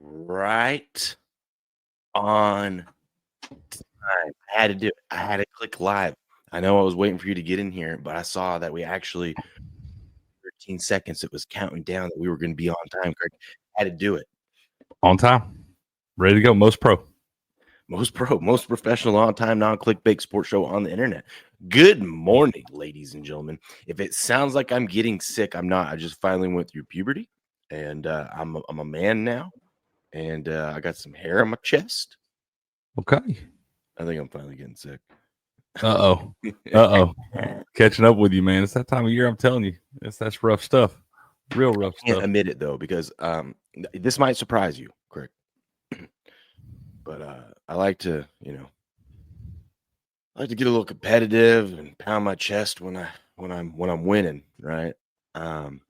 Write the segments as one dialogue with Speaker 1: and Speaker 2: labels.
Speaker 1: right on time. I had to do it. I had to click live. I know I was waiting for you to get in here, but I saw that we actually 13 seconds it was counting down that we were going to be on time, Craig. I had to do it.
Speaker 2: On time. Ready to go. Most
Speaker 1: Professional, on time, non-clickbait sports show on the internet. Good morning, ladies and gentlemen. If it sounds like I'm getting sick, I'm not. I just finally went through puberty, and I'm a man now, and I got some hair on my chest.
Speaker 2: Okay.
Speaker 1: I think I'm finally getting sick.
Speaker 2: Uh-oh. Catching up with you, man. It's that time of year, I'm telling you. That's rough stuff. Real rough
Speaker 1: I can't
Speaker 2: stuff.
Speaker 1: admit it, though, because this might surprise you, Craig. But I like to, I like to get a little competitive and pound my chest when I'm winning, right? And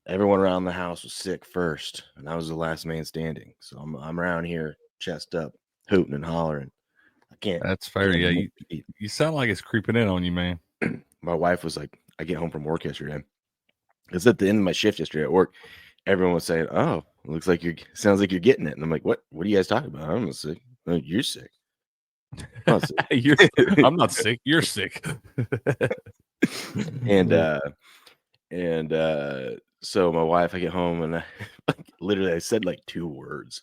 Speaker 1: everyone around the house was sick first, and I was the last man standing. So I'm around here, chest up, hooting and hollering. I can't.
Speaker 2: That's fair. Yeah, you sound like it's creeping in on you, man.
Speaker 1: My wife was like, I get home from work yesterday. It's at the end of my shift yesterday at work. Everyone was saying, "Oh, it looks like sounds like you're getting it." And I'm like, "What? What are you guys talking about? I'm not sick. Oh, you're sick." I'm not sick.
Speaker 2: I'm not sick. You're sick.
Speaker 1: and so my wife, I get home and I literally I said like 2 words,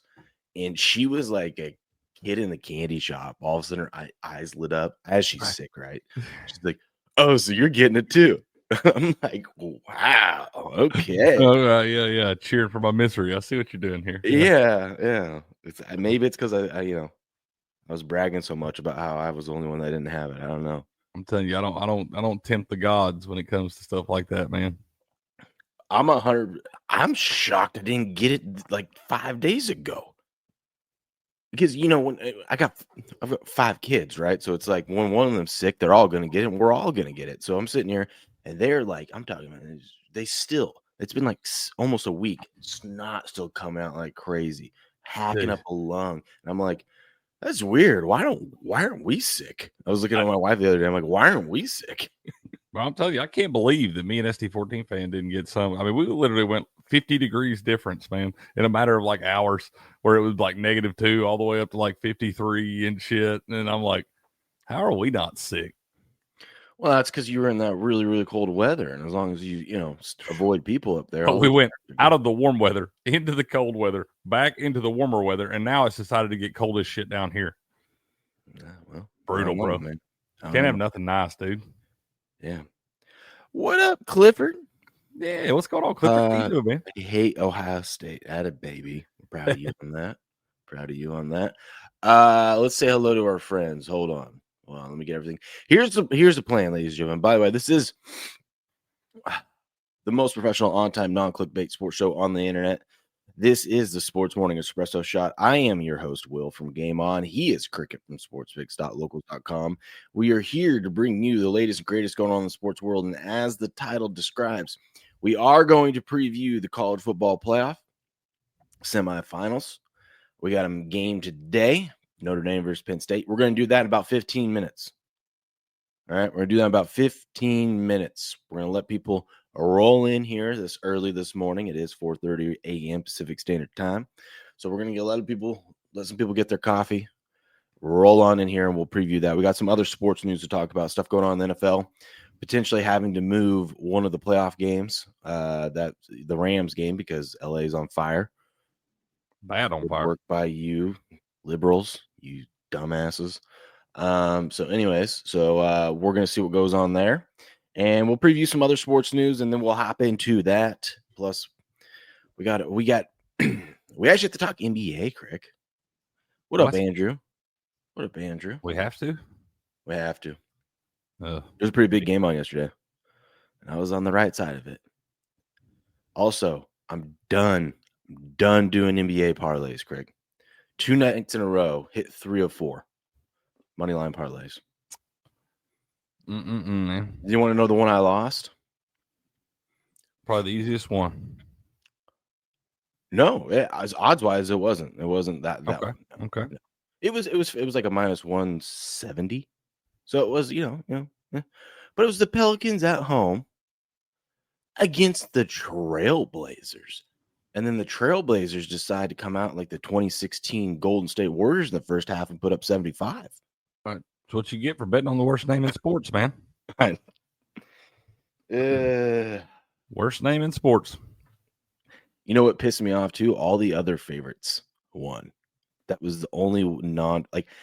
Speaker 1: and she was like a kid in the candy shop. All of a sudden, her eyes lit up as she's sick, right? She's like, "Oh, so you're getting it too?" I'm like, "Wow, okay."
Speaker 2: Oh, yeah. Cheering for my misery. I see what you're doing here.
Speaker 1: Yeah. Maybe it's because I was bragging so much about how I was the only one that didn't have it. I don't know.
Speaker 2: I'm telling you, I don't tempt the gods when it comes to stuff like that, man.
Speaker 1: I'm shocked I didn't get it like 5 days ago. Because when I've got 5 kids, right? So it's like when one of them's sick, they're all gonna get it, and we're all gonna get it. So I'm sitting here, and they're like, I'm talking about it's been like almost a week, snot still coming out like crazy, hacking up a lung, and I'm like, that's weird. Why aren't we sick? I was looking at my wife the other day. I'm like, why aren't we sick?
Speaker 2: Well, I'm telling you, I can't believe that me and ST14 fan didn't get some. I mean, we literally went 50 degrees difference, man, in a matter of like hours, where it was like -2 all the way up to like 53 and shit. And I'm like, how are we not sick?
Speaker 1: Well, that's because you were in that really, really cold weather, and as long as you avoid people up there.
Speaker 2: But we went out of the warm weather into the cold weather, back into the warmer weather, and now it's decided to get cold as shit down here.
Speaker 1: Yeah, well,
Speaker 2: brutal, bro.
Speaker 1: Man.
Speaker 2: Can't have nothing nice, dude.
Speaker 1: Yeah. What up, Clifford?
Speaker 2: Yeah, what's going on, Clifford? How you doing, man?
Speaker 1: I hate Ohio State. Atta baby. Proud of you on that. Let's say hello to our friends. Hold on. Well, let me get everything. Here's the plan, ladies and gentlemen. By the way, this is the most professional, on-time, non-clickbait sports show on the internet. This is the Sports Morning Espresso Shot. I am your host, Will, from Game On. He is Cricket from sportspicks.locals.com. We are here to bring you the latest and greatest going on in the sports world. And as the title describes, we are going to preview the college football playoff semifinals. We got a game today, Notre Dame versus Penn State. We're going to do that in about 15 minutes. All right, we're going to do that in about 15 minutes. We're going to let people roll in here early this morning. It is 4:30 a.m. Pacific Standard Time. So we're going to let some people get their coffee, roll on in here, and we'll preview that. We got some other sports news to talk about, stuff going on in the NFL, potentially having to move one of the playoff games, the Rams game, because LA is on fire.
Speaker 2: Bad on fire.
Speaker 1: Work by you liberals, you dumbasses. So we're going to see what goes on there. And we'll preview some other sports news, and then we'll hop into that. Plus, we actually have to talk NBA, Craig. What up, Andrew?
Speaker 2: We have to?
Speaker 1: We have to. There was a pretty big game on yesterday, and I was on the right side of it. Also, I'm done doing NBA parlays, Craig. 2 nights in a row, hit 3 of 4 moneyline parlays.
Speaker 2: Man.
Speaker 1: You want to know the one I lost?
Speaker 2: Probably the easiest one.
Speaker 1: No, odds wise, it wasn't. It wasn't that
Speaker 2: okay.
Speaker 1: one. No,
Speaker 2: okay.
Speaker 1: No. It was like a -170. So it was, but it was the Pelicans at home against the Trailblazers. And then the Trailblazers decide to come out like the 2016 Golden State Warriors in the first half and put up 75.
Speaker 2: That's what you get for betting on the worst name in sports, man. Worst name in sports.
Speaker 1: You know what pissed me off too? All the other favorites won. That was the only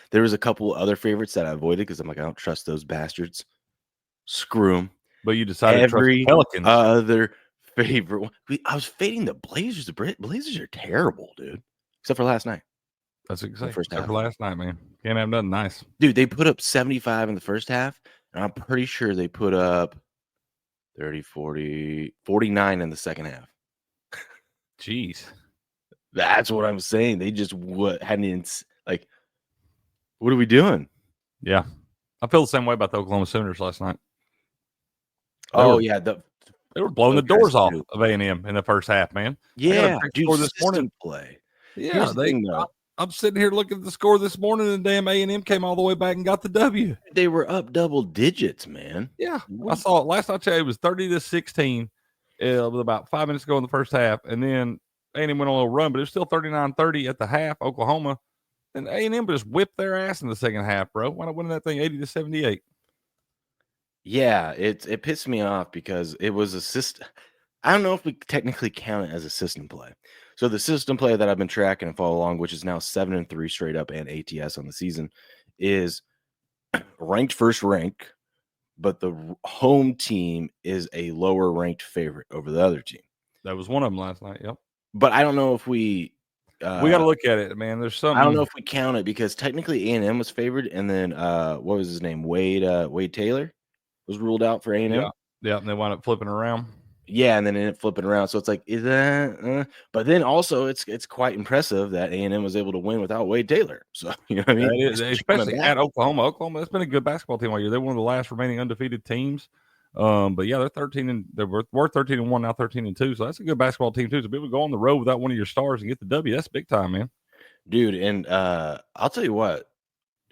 Speaker 1: there was a couple other favorites that I avoided because I'm like, I don't trust those bastards. Screw them.
Speaker 2: But you decided to trust the Pelicans.
Speaker 1: Other favorite one. I was fading the Blazers. The Blazers are terrible, dude. Except for last night.
Speaker 2: That's exactly except for last night, man. Can't have nothing nice.
Speaker 1: Dude, they put up 75 in the first half, and I'm pretty sure they put up 30, 40, 49 in the second half.
Speaker 2: Jeez.
Speaker 1: That's what I'm saying. They just hadn't like, what are we doing?
Speaker 2: Yeah. I feel the same way about the Oklahoma Sooners last night. They were blowing the doors off of A&M in the first half, man.
Speaker 1: Yeah,
Speaker 2: dude, this morning
Speaker 1: play.
Speaker 2: Yeah, I'm sitting here looking at the score this morning, and damn A&M came all the way back and got the W.
Speaker 1: They were up double digits, man.
Speaker 2: Yeah, I saw it last night. It was 30-16 with about 5 minutes ago in the first half, and then A&M went on a little run, but it was still 39-30 at the half. Oklahoma, and A&M just whipped their ass in the second half, bro. Why not winning that thing 80-78?
Speaker 1: Yeah, it pissed me off because it was a system. I don't know if we technically count it as a system play. So the system play that I've been tracking and follow along, which is now 7-3 straight up and ATS on the season, is ranked first rank, but the home team is a lower ranked favorite over the other team.
Speaker 2: That was one of them last night. Yep.
Speaker 1: But I don't know if we
Speaker 2: got to look at it, man. There's something.
Speaker 1: I don't know if we count it because technically A&M was favored, and then what was his name? Wade Taylor was ruled out for A&M.
Speaker 2: Yeah, and they wound up flipping around.
Speaker 1: Yeah, and then it flipping around. So it's like, is that? But then also, it's quite impressive that A&M was able to win without Wade Taylor. So you know what I mean?
Speaker 2: Especially at Oklahoma. Oklahoma, that's been a good basketball team all year. They're one of the last remaining undefeated teams. But yeah, they're 13 and they were 13-1 now, 13-2. So that's a good basketball team too. So be able to go on the road without one of your stars and get the W. That's big time, man.
Speaker 1: Dude, and I'll tell you what,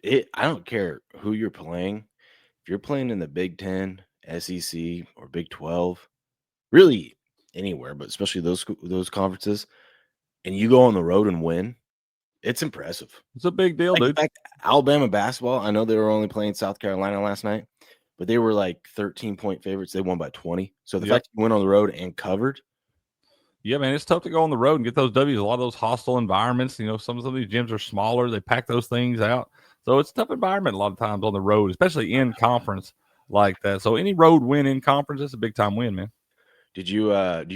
Speaker 1: I don't care who you're playing. If you're playing in the Big 10, SEC, or Big 12. Really anywhere, but especially those conferences, and you go on the road and win, it's impressive.
Speaker 2: It's a big deal, dude.
Speaker 1: In fact, Alabama basketball, I know they were only playing South Carolina last night, but they were like 13-point favorites. They won by 20. So the fact you went on the road and covered.
Speaker 2: Yeah, man, it's tough to go on the road and get those W's. A lot of those hostile environments, some of these gyms are smaller. They pack those things out. So it's a tough environment a lot of times on the road, especially in conference like that. So any road win in conference, that's a big time win, man.
Speaker 1: Do you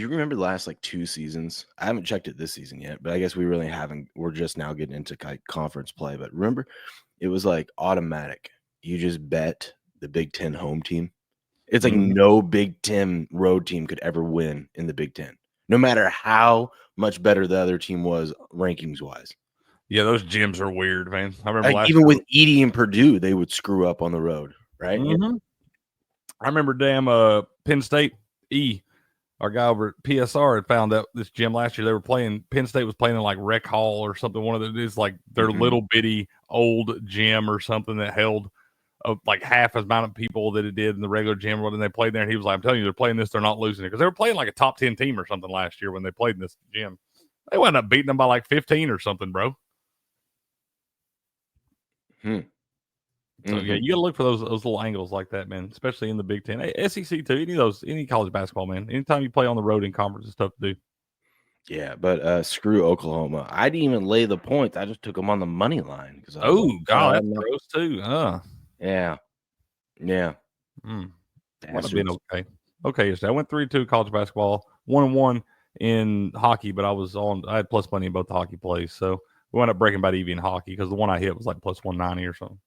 Speaker 1: remember the last 2 seasons? I haven't checked it this season yet, but I guess we really haven't. We're just now getting into conference play. But remember, it was automatic. You just bet the Big 10 home team. It's no Big 10 road team could ever win in the Big 10, no matter how much better the other team was rankings wise.
Speaker 2: Yeah, those gyms are weird, man. I remember
Speaker 1: even with Edie and Purdue, they would screw up on the road, right?
Speaker 2: Mm-hmm. I remember Penn State our guy over at PSR had found out this gym last year. They were playing, Penn State was playing in Rec Hall or something. One of the, it's their little bitty old gym or something that held half as amount of people that it did in the regular gym when they played there. And he was like, I'm telling you, they're playing this, they're not losing it. Because they were playing a top 10 team or something last year when they played in this gym. They wound up beating them by 15 or something, bro. So, yeah, you got to look for those little angles like that, man, especially in the Big Ten. Hey, SEC, too, any college basketball, man. Anytime you play on the road in conference, it's tough to do.
Speaker 1: Yeah, but screw Oklahoma. I didn't even lay the points. I just took them on the money line.
Speaker 2: God, that's gross, too.
Speaker 1: Yeah.
Speaker 2: Might have been okay. Okay, so I went 3-2 college basketball, 1-1 in hockey, but I had plus money in both the hockey plays. So we wound up breaking by EV in hockey because the one I hit was plus 190 or something.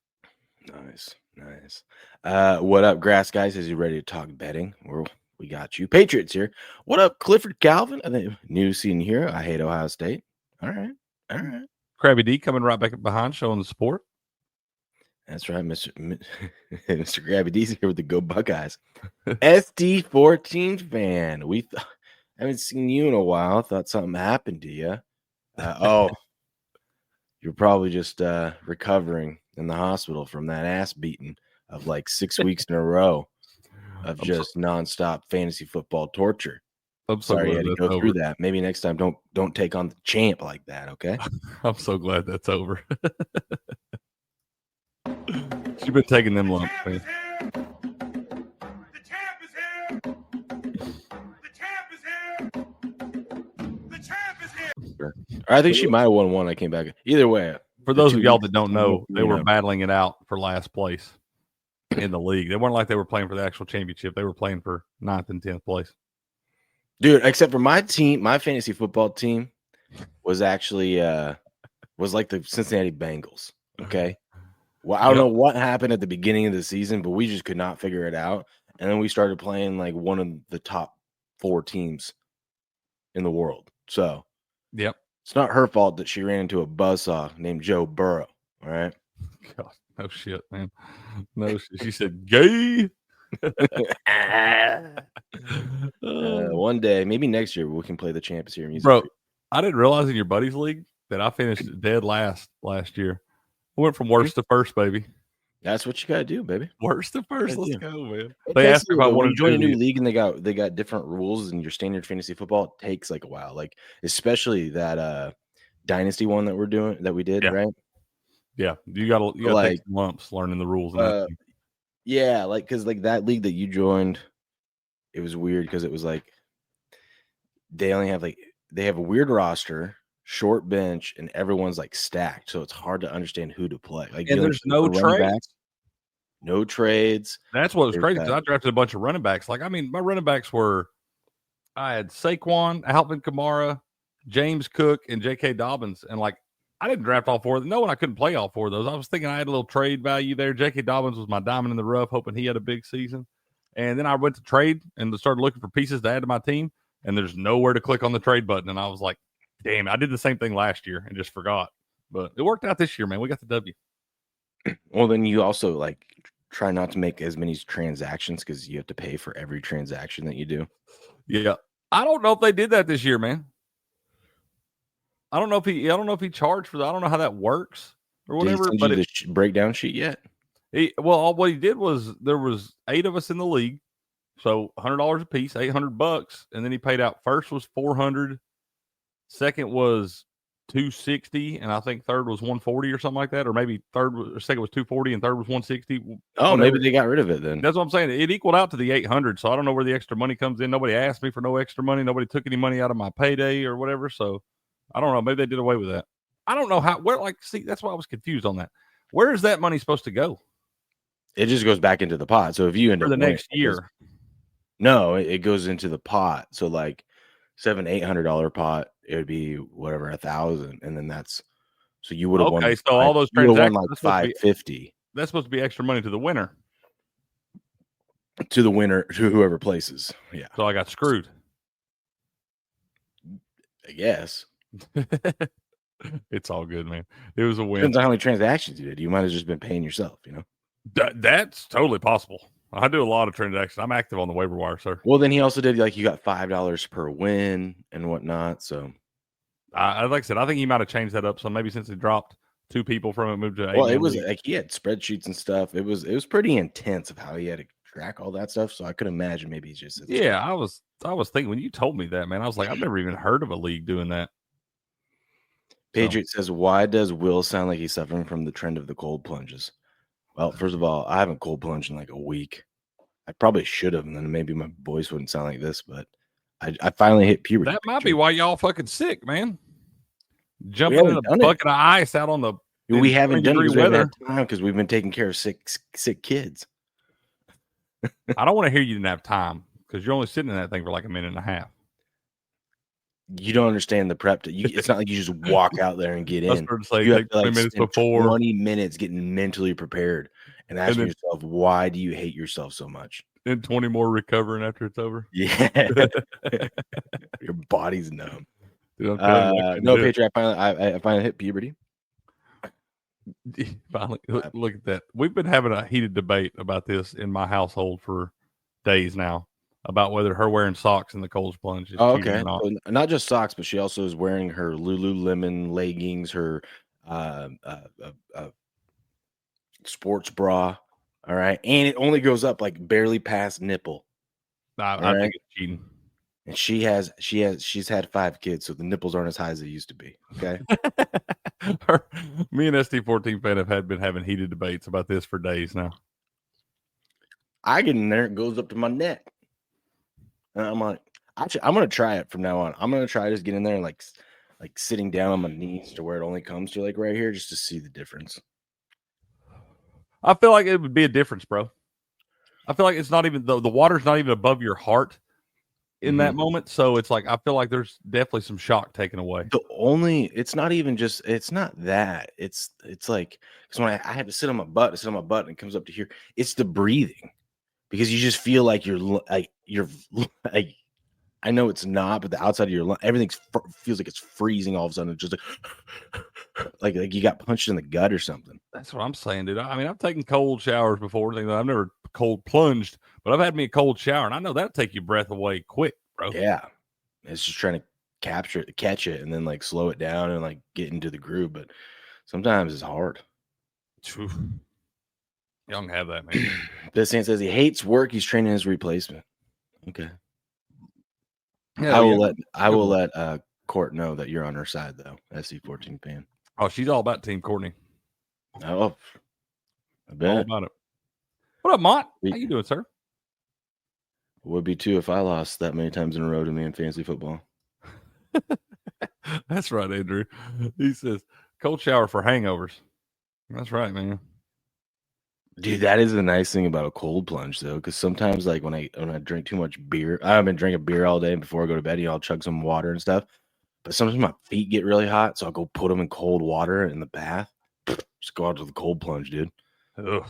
Speaker 1: Nice. What up, Grass guys? Is you ready to talk betting? We got you. Patriots here. What up, Clifford Calvin? I think new scene here. I hate Ohio State. All right.
Speaker 2: Krabby D coming right back behind, showing the support.
Speaker 1: That's right, Mr. Krabby D's here with the Go Buckeyes. SD14 fan. I haven't seen you in a while. Thought something happened to you. You're probably just recovering in the hospital from that ass beating of 6 weeks in a row of just nonstop fantasy football torture.
Speaker 2: I'm so
Speaker 1: Sorry you
Speaker 2: glad
Speaker 1: had to
Speaker 2: that's
Speaker 1: go
Speaker 2: over.
Speaker 1: through that. Maybe next time don't take on the champ like that, okay?
Speaker 2: I'm so glad that's over. She's been taking them lumps, man.
Speaker 3: The champ is here. The champ is here. The champ is here.
Speaker 1: Sure. I think she might have won one. I came back. Either way.
Speaker 2: For those of y'all that don't know, they were battling it out for last place in the league. They weren't like they were playing for the actual championship. They were playing for 9th and 10th place.
Speaker 1: Dude, except for my team, my fantasy football team was actually was like the Cincinnati Bengals. Okay. Well, I don't know what happened at the beginning of the season, but we just could not figure it out. And then we started playing like one of the top 4 teams in the world. So it's not her fault that she ran into a buzzsaw named Joe Burrow. All right.
Speaker 2: God, no shit, man. No shit. She said gay.
Speaker 1: One day, maybe next year, we can play the Champions here music.
Speaker 2: Bro, I didn't realize in your buddies league that I finished dead last year. I went from worst to first, baby.
Speaker 1: That's what you gotta do, baby.
Speaker 2: Worst to first. Let's go, man.
Speaker 1: They asked me if I wanted to join a new league, and they got different rules. And your standard fantasy football, it takes like a while, like especially that dynasty one that we did, right?
Speaker 2: Yeah, you gotta like, take some lumps learning the rules.
Speaker 1: Yeah, like because like that league that you joined, it was weird because it was like they only have they have a weird roster, short bench, and everyone's like stacked, so it's hard to understand who to play. Like,
Speaker 2: and there's no trades.
Speaker 1: No trades.
Speaker 2: That's what was crazy because I drafted a bunch of running backs. Like, I mean, my running backs I had Saquon, Alvin Kamara, James Cook, and J.K. Dobbins, and like I didn't draft all 4 of them. No, and I couldn't play all 4 of those. I was thinking I had a little trade value there. J.K. Dobbins was my diamond in the rough, hoping he had a big season. And then I went to trade and started looking for pieces to add to my team, and there's nowhere to click on the trade button. And I was like, damn, I did the same thing last year and just forgot. But it worked out this year, man. We got the W.
Speaker 1: Well, then you also like try not to make as many transactions because you have to pay for every transaction that you do.
Speaker 2: Yeah. I don't know if they did that this year, man. I don't know if he charged for that. I don't know how that works or whatever.
Speaker 1: Did he send you the breakdown sheet yet?
Speaker 2: What he did was there was 8 of us in the league, so $100 a piece, $800, and then he paid out. First was $400, second was $260, and I think third was $140 or something like that, or maybe second was $240 and third was $160.
Speaker 1: Oh, maybe they got rid of it then.
Speaker 2: That's what I'm saying. It equaled out to the $800, so I don't know where the extra money comes in. Nobody asked me for no extra money. Nobody took any money out of my payday or whatever. So I don't know. Maybe they did away with that. I don't know see, that's why I was confused on that. Where is that money supposed to go?
Speaker 1: It just goes back into the pot. So if you end up
Speaker 2: for the next year,
Speaker 1: no, it goes into the pot. So like $700-800 pot, it would be whatever 1,000, and then that's so you would have won.
Speaker 2: Okay, so all those transactions
Speaker 1: won like 550.
Speaker 2: That's supposed to be extra money to the winner.
Speaker 1: To the winner, to whoever places. Yeah.
Speaker 2: So I got screwed.
Speaker 1: I guess.
Speaker 2: It's all good, man. It was a win.
Speaker 1: Depends on how many transactions you did. You might have just been paying yourself, you know.
Speaker 2: That's totally possible. I do a lot of transactions. I'm active on the waiver wire, sir.
Speaker 1: Well, then he also did like you got $5 per win and whatnot. So,
Speaker 2: like I said, I think he might have changed that up. So maybe since he dropped 2 people from it, moved to 8.
Speaker 1: Well, it was like he had spreadsheets and stuff. It was pretty intense of how he had to track all that stuff. So I could imagine maybe he's just
Speaker 2: I was thinking when you told me that, man, I was like, I've never even heard of a league doing that.
Speaker 1: Patriot says, why does Will sound like he's suffering from the trend of the cold plunges? Well, first of all, I haven't cold plunged in like a week. I probably should have, and then maybe my voice wouldn't sound like this, but I finally hit puberty.
Speaker 2: That might be why y'all fucking sick, man. Jumping in a bucket of ice out on the
Speaker 1: we haven't done it weather because we've been taking care of sick kids.
Speaker 2: I don't want to hear you didn't have time because you're only sitting in that thing for like a minute and a half.
Speaker 1: You don't understand the prep. It's not like you just walk out there and get in.
Speaker 2: You have to like
Speaker 1: minutes before 20 minutes getting mentally prepared and asking yourself, why do you hate yourself so much?
Speaker 2: And 20 more recovering after it's over.
Speaker 1: Yeah. Your body's numb. Dude, no, Patriot, I finally hit puberty.
Speaker 2: Finally, look at that. We've been having a heated debate about this in my household for days now. About whether her wearing socks in the cold plunge is
Speaker 1: okay. So not just socks, but she also is wearing her Lululemon leggings, her sports bra. All right. And it only goes up like barely past nipple.
Speaker 2: I think it's cheating.
Speaker 1: and she's had 5 kids, so the nipples aren't as high as they used to be. Okay.
Speaker 2: Me and ST14 fan have been having heated debates about this for days now.
Speaker 1: I get in there, it goes up to my neck. And I'm like, I'm gonna try it from now on. I'm gonna try just get in there and like sitting down on my knees to where it only comes to like right here just to see the difference.
Speaker 2: I feel like it would be a difference, bro. I feel like it's not even the water's not even above your heart in that moment. So it's like I feel like there's definitely some shock taken away.
Speaker 1: It's not even just it's not that. It's like because when I have to sit on my butt, and it comes up to here, it's the breathing. Because you just feel like you're like I know it's not, but the outside of your lung, everything feels like it's freezing all of a sudden. It's just like you got punched in the gut or something.
Speaker 2: That's what I'm saying, dude. I mean, I've taken cold showers before. I've never cold plunged, but I've had me a cold shower, and I know that'll take your breath away quick, bro.
Speaker 1: Yeah, it's just trying to catch it, and then like slow it down and like get into the groove. But sometimes it's hard.
Speaker 2: You don't have that, man.
Speaker 1: Bissant says he hates work. He's training his replacement. Okay.
Speaker 2: Hell
Speaker 1: I will let Court know that you're on her side though. SC14 fan.
Speaker 2: Oh, she's all about Team Courtney.
Speaker 1: Oh, I bet.
Speaker 2: All about it. What up, Mont? How you doing, sir?
Speaker 1: Would be too if I lost that many times in a row to me in fantasy football.
Speaker 2: That's right, Andrew. He says cold shower for hangovers. That's right, man.
Speaker 1: Dude, that is the nice thing about a cold plunge, though, because sometimes, like when I drink too much beer, I've been drinking beer all day before I go to bed. I'll chug some water and stuff. But sometimes my feet get really hot, so I'll go put them in cold water in the bath. Just go out to the cold plunge, dude.
Speaker 2: Ugh.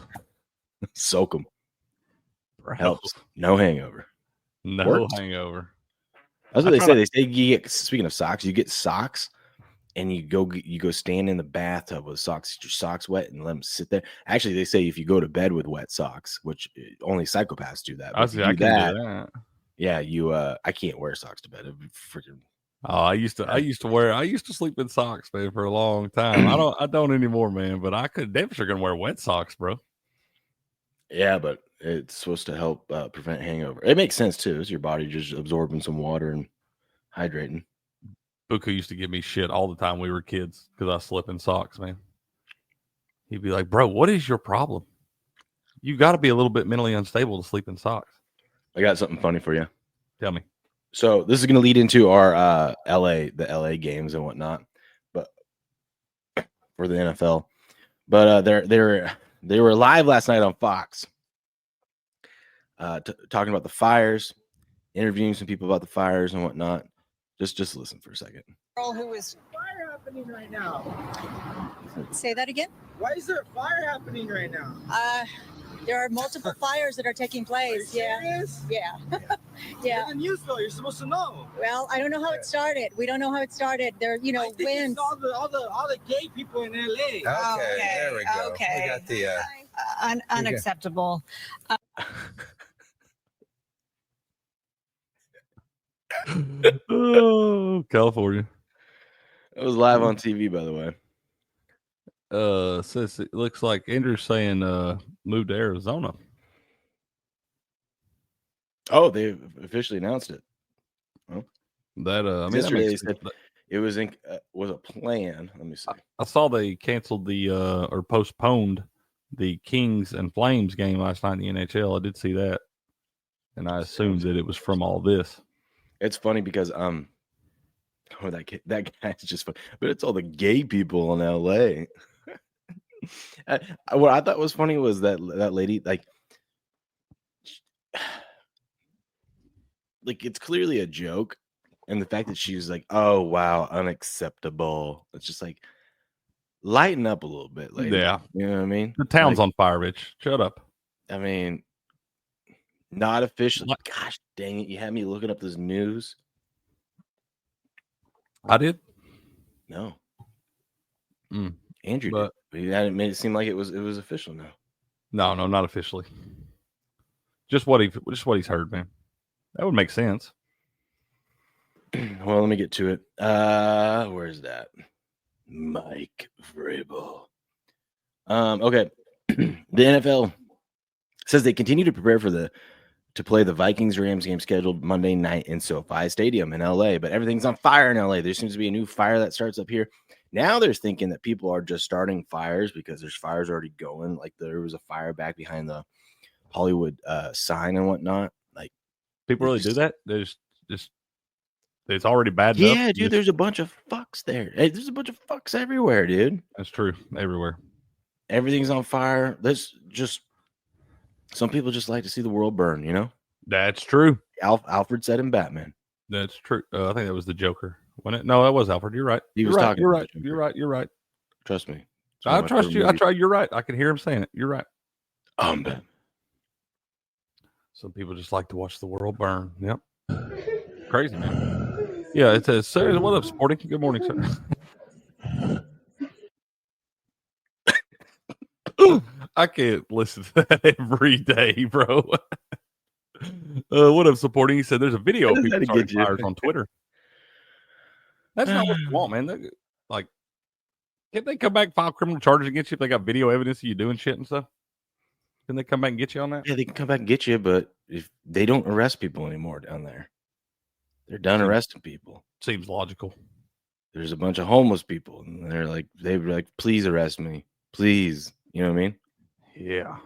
Speaker 1: Soak them.
Speaker 2: Bro.
Speaker 1: Helps. No hangover.
Speaker 2: No
Speaker 1: Works.
Speaker 2: hangover.
Speaker 1: That's what they say. They say you get. Speaking of socks, you get socks. And you go stand in the bathtub with socks, get your socks wet, and let them sit there. Actually, they say if you go to bed with wet socks, which only psychopaths do that.
Speaker 2: I can do that.
Speaker 1: Yeah, I can't wear socks to bed. It'd be freaking.
Speaker 2: Oh, I used to sleep in socks, man, for a long time. I don't anymore, man. But I could definitely gonna wear wet socks, bro.
Speaker 1: Yeah, but it's supposed to help prevent hangover. It makes sense too. It's your body just absorbing some water and hydrating.
Speaker 2: Buku used to give me shit all the time we were kids because I slip in socks, man. He'd be like, bro, what is your problem? You got to be a little bit mentally unstable to sleep in socks.
Speaker 1: I got something funny for you.
Speaker 2: Tell me.
Speaker 1: So this is going to lead into our the LA games and whatnot, but for the NFL. But they were live last night on Fox, talking about the fires, interviewing some people about the fires and whatnot. Just listen for a second.
Speaker 4: Who is fire happening right now?
Speaker 5: Say that again?
Speaker 4: Why is there fire happening right now?
Speaker 5: There are multiple fires that are taking place.
Speaker 4: Are you serious?
Speaker 5: Yeah.
Speaker 4: You're the news though. You're supposed to know.
Speaker 5: Well, I don't know how it started. We don't know how it started. There,
Speaker 4: I think
Speaker 5: winds.
Speaker 4: it's all the gay people in LA.
Speaker 6: Okay, there we go.
Speaker 5: Okay.
Speaker 6: We got the
Speaker 5: Unacceptable.
Speaker 2: Oh, California.
Speaker 1: It was live on TV, by the way.
Speaker 2: Says it looks like Andrew's saying moved to Arizona.
Speaker 1: Oh, they officially announced it. Well,
Speaker 2: That
Speaker 1: yesterday they said it was a plan. Let me see.
Speaker 2: I saw they canceled or postponed the Kings and Flames game last night in the NHL. I did see that, and I assumed that it was from all this.
Speaker 1: It's funny because that guy's just funny, but it's all the gay people in LA. What I thought was funny was that lady, like it's clearly a joke, and the fact that she was like, "Oh wow, unacceptable." It's just like lighten up a little bit, lady.
Speaker 2: Yeah,
Speaker 1: you know what I mean.
Speaker 2: The town's on fire, bitch. Shut up.
Speaker 1: I mean, not officially. Gosh dang it! You had me looking up this news.
Speaker 2: I did.
Speaker 1: No, Andrew, but you hadn't made it seem like it was official now.
Speaker 2: No, not officially. Just what he's heard, man. That would make sense.
Speaker 1: Well, let me get to it. Where's that? Mike Vrabel. Okay. The NFL says they continue to prepare for the to play the Vikings-Rams game scheduled Monday night in SoFi Stadium in LA, but everything's on fire in LA. There seems to be a new fire that starts up here. Now there's thinking that people are just starting fires because there's fires already going. Like there was a fire back behind the Hollywood sign and whatnot. Like
Speaker 2: People really do that? There's just it's already bad enough.
Speaker 1: Yeah, dude, there's a bunch of fucks there. Hey, there's a bunch of fucks everywhere, dude.
Speaker 2: That's true. Everywhere.
Speaker 1: Everything's on fire. There's just some people just like to see the world burn, you know?
Speaker 2: That's true.
Speaker 1: Alfred said in Batman.
Speaker 2: That's true. I think that was the Joker. Wasn't it? No, that was Alfred. You're right.
Speaker 1: He was
Speaker 2: You're right.
Speaker 1: talking
Speaker 2: You're
Speaker 1: about
Speaker 2: right.
Speaker 1: the Joker.
Speaker 2: You're right. You're right.
Speaker 1: Trust me.
Speaker 2: I trust you. I try. You're right. I can hear him saying it. You're right.
Speaker 1: Batman.
Speaker 2: Some people just like to watch the world burn. Yep. Crazy, man. Yeah, it says, sir, what up, Sporting? Good morning, sir. I can't listen to that every day, bro. What up, Supporting? He said there's a video of people starting fires on Twitter. That's not what you want, man. Like, can't they come back and file criminal charges against you if they got video evidence of you doing shit and stuff? Can they come back and get you on that?
Speaker 1: Yeah, they can come back and get you, but if they don't arrest people anymore down there, they're done arresting people.
Speaker 2: Seems logical.
Speaker 1: There's a bunch of homeless people, and they were like, please arrest me. Please. You know what I mean?
Speaker 2: Yeah.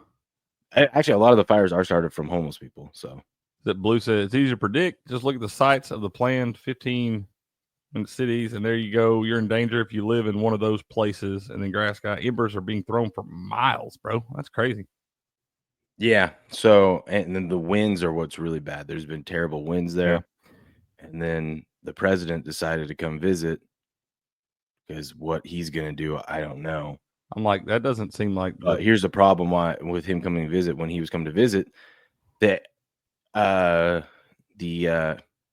Speaker 1: Actually, a lot of the fires are started from homeless people. So
Speaker 2: that Blue says it's easy to predict. Just look at the sites of the planned 15 cities, and there you go. You're in danger if you live in one of those places. And then Grass Guy, embers are being thrown for miles, bro. That's crazy.
Speaker 1: Yeah. So, and then the winds are what's really bad. There's been terrible winds there. Yeah. And then the president decided to come visit because what he's going to do, I don't know.
Speaker 2: I'm like, that doesn't seem like.
Speaker 1: Here's the problem with him coming to visit. When he was coming to visit, that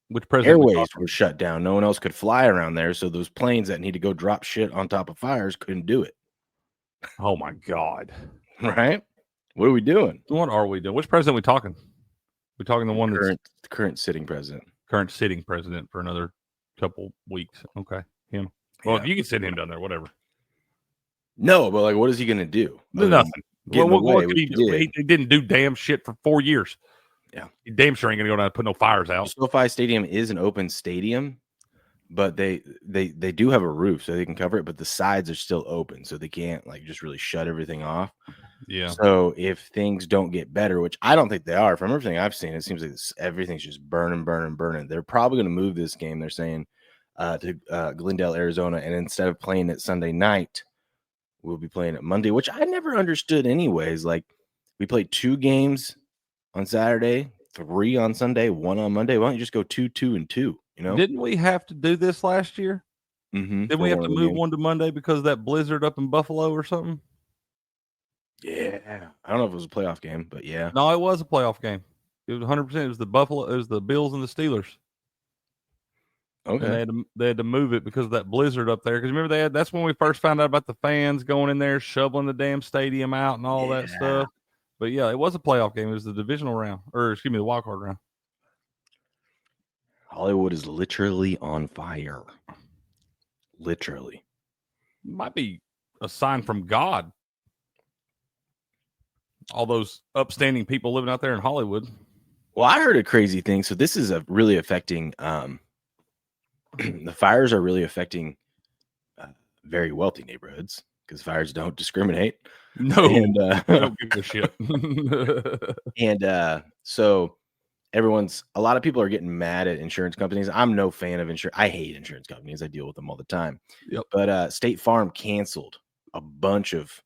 Speaker 2: which president
Speaker 1: airways were shut down. No one else could fly around there. So those planes that need to go drop shit on top of fires couldn't do it.
Speaker 2: Oh my God.
Speaker 1: Right? What are we doing?
Speaker 2: What are we doing? Which president are we talking? We talking the one
Speaker 1: that's current sitting president.
Speaker 2: Current sitting president for another couple weeks. Okay. Him. Well, if you can sit him down there, whatever.
Speaker 1: No, but like, what is he going to do?
Speaker 2: Nothing. What could he do? He didn't do damn shit for 4 years.
Speaker 1: Yeah.
Speaker 2: He damn sure ain't going to go down and put no fires out.
Speaker 1: SoFi Stadium is an open stadium, but they do have a roof so they can cover it, but the sides are still open. So they can't like just really shut everything off.
Speaker 2: Yeah.
Speaker 1: So if things don't get better, which I don't think they are, from everything I've seen, it seems like everything's just burning. They're probably going to move this game. They're saying to Glendale, Arizona. And instead of playing it Sunday night, we'll be playing it Monday, which I never understood anyways. Like we played 2 games on Saturday, 3 on Sunday, 1 on Monday. Why don't you just go 2, 2, and 2? You know?
Speaker 2: Didn't we have to do this last year?
Speaker 1: Mm-hmm.
Speaker 2: Didn't we have to move one to Monday because of that blizzard up in Buffalo or something?
Speaker 1: Yeah. I don't know if it was a playoff game, but yeah.
Speaker 2: No, it was a playoff game. It was 100%. It was the Buffalo. It was the Bills and the Steelers.
Speaker 1: Okay.
Speaker 2: And they had to move it because of that blizzard up there. Because remember that's when we first found out about the fans going in there, shoveling the damn stadium out and all that stuff. But yeah, it was a playoff game. It was the divisional round, or excuse me, the wild card round.
Speaker 1: Hollywood is literally on fire. Literally.
Speaker 2: Might be a sign from God. All those upstanding people living out there in Hollywood.
Speaker 1: Well, I heard a crazy thing. So this is really affecting the fires are really affecting very wealthy neighborhoods because fires don't discriminate.
Speaker 2: No,
Speaker 1: and,
Speaker 2: don't give a shit.
Speaker 1: And so a lot of people are getting mad at insurance companies. I'm no fan of insurance. I hate insurance companies. I deal with them all the time.
Speaker 2: Yep.
Speaker 1: But State Farm canceled a bunch of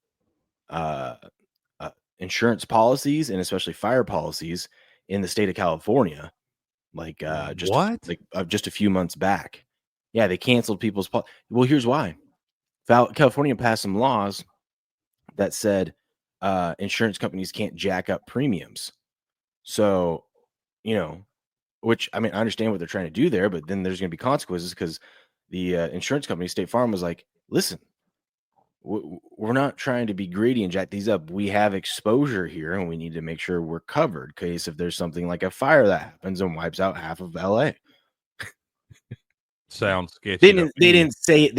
Speaker 1: insurance policies and especially fire policies in the state of California. Like just a few months back. Yeah, they canceled people's well, here's why. California passed some laws that said insurance companies can't jack up premiums. So, which I mean, I understand what they're trying to do there, but then there's going to be consequences because the insurance company, State Farm, was like, listen, we're not trying to be greedy and jack these up. We have exposure here and we need to make sure we're covered in case if there's something like a fire that happens and wipes out half of LA.
Speaker 2: Sounds sketchy.
Speaker 1: They didn't say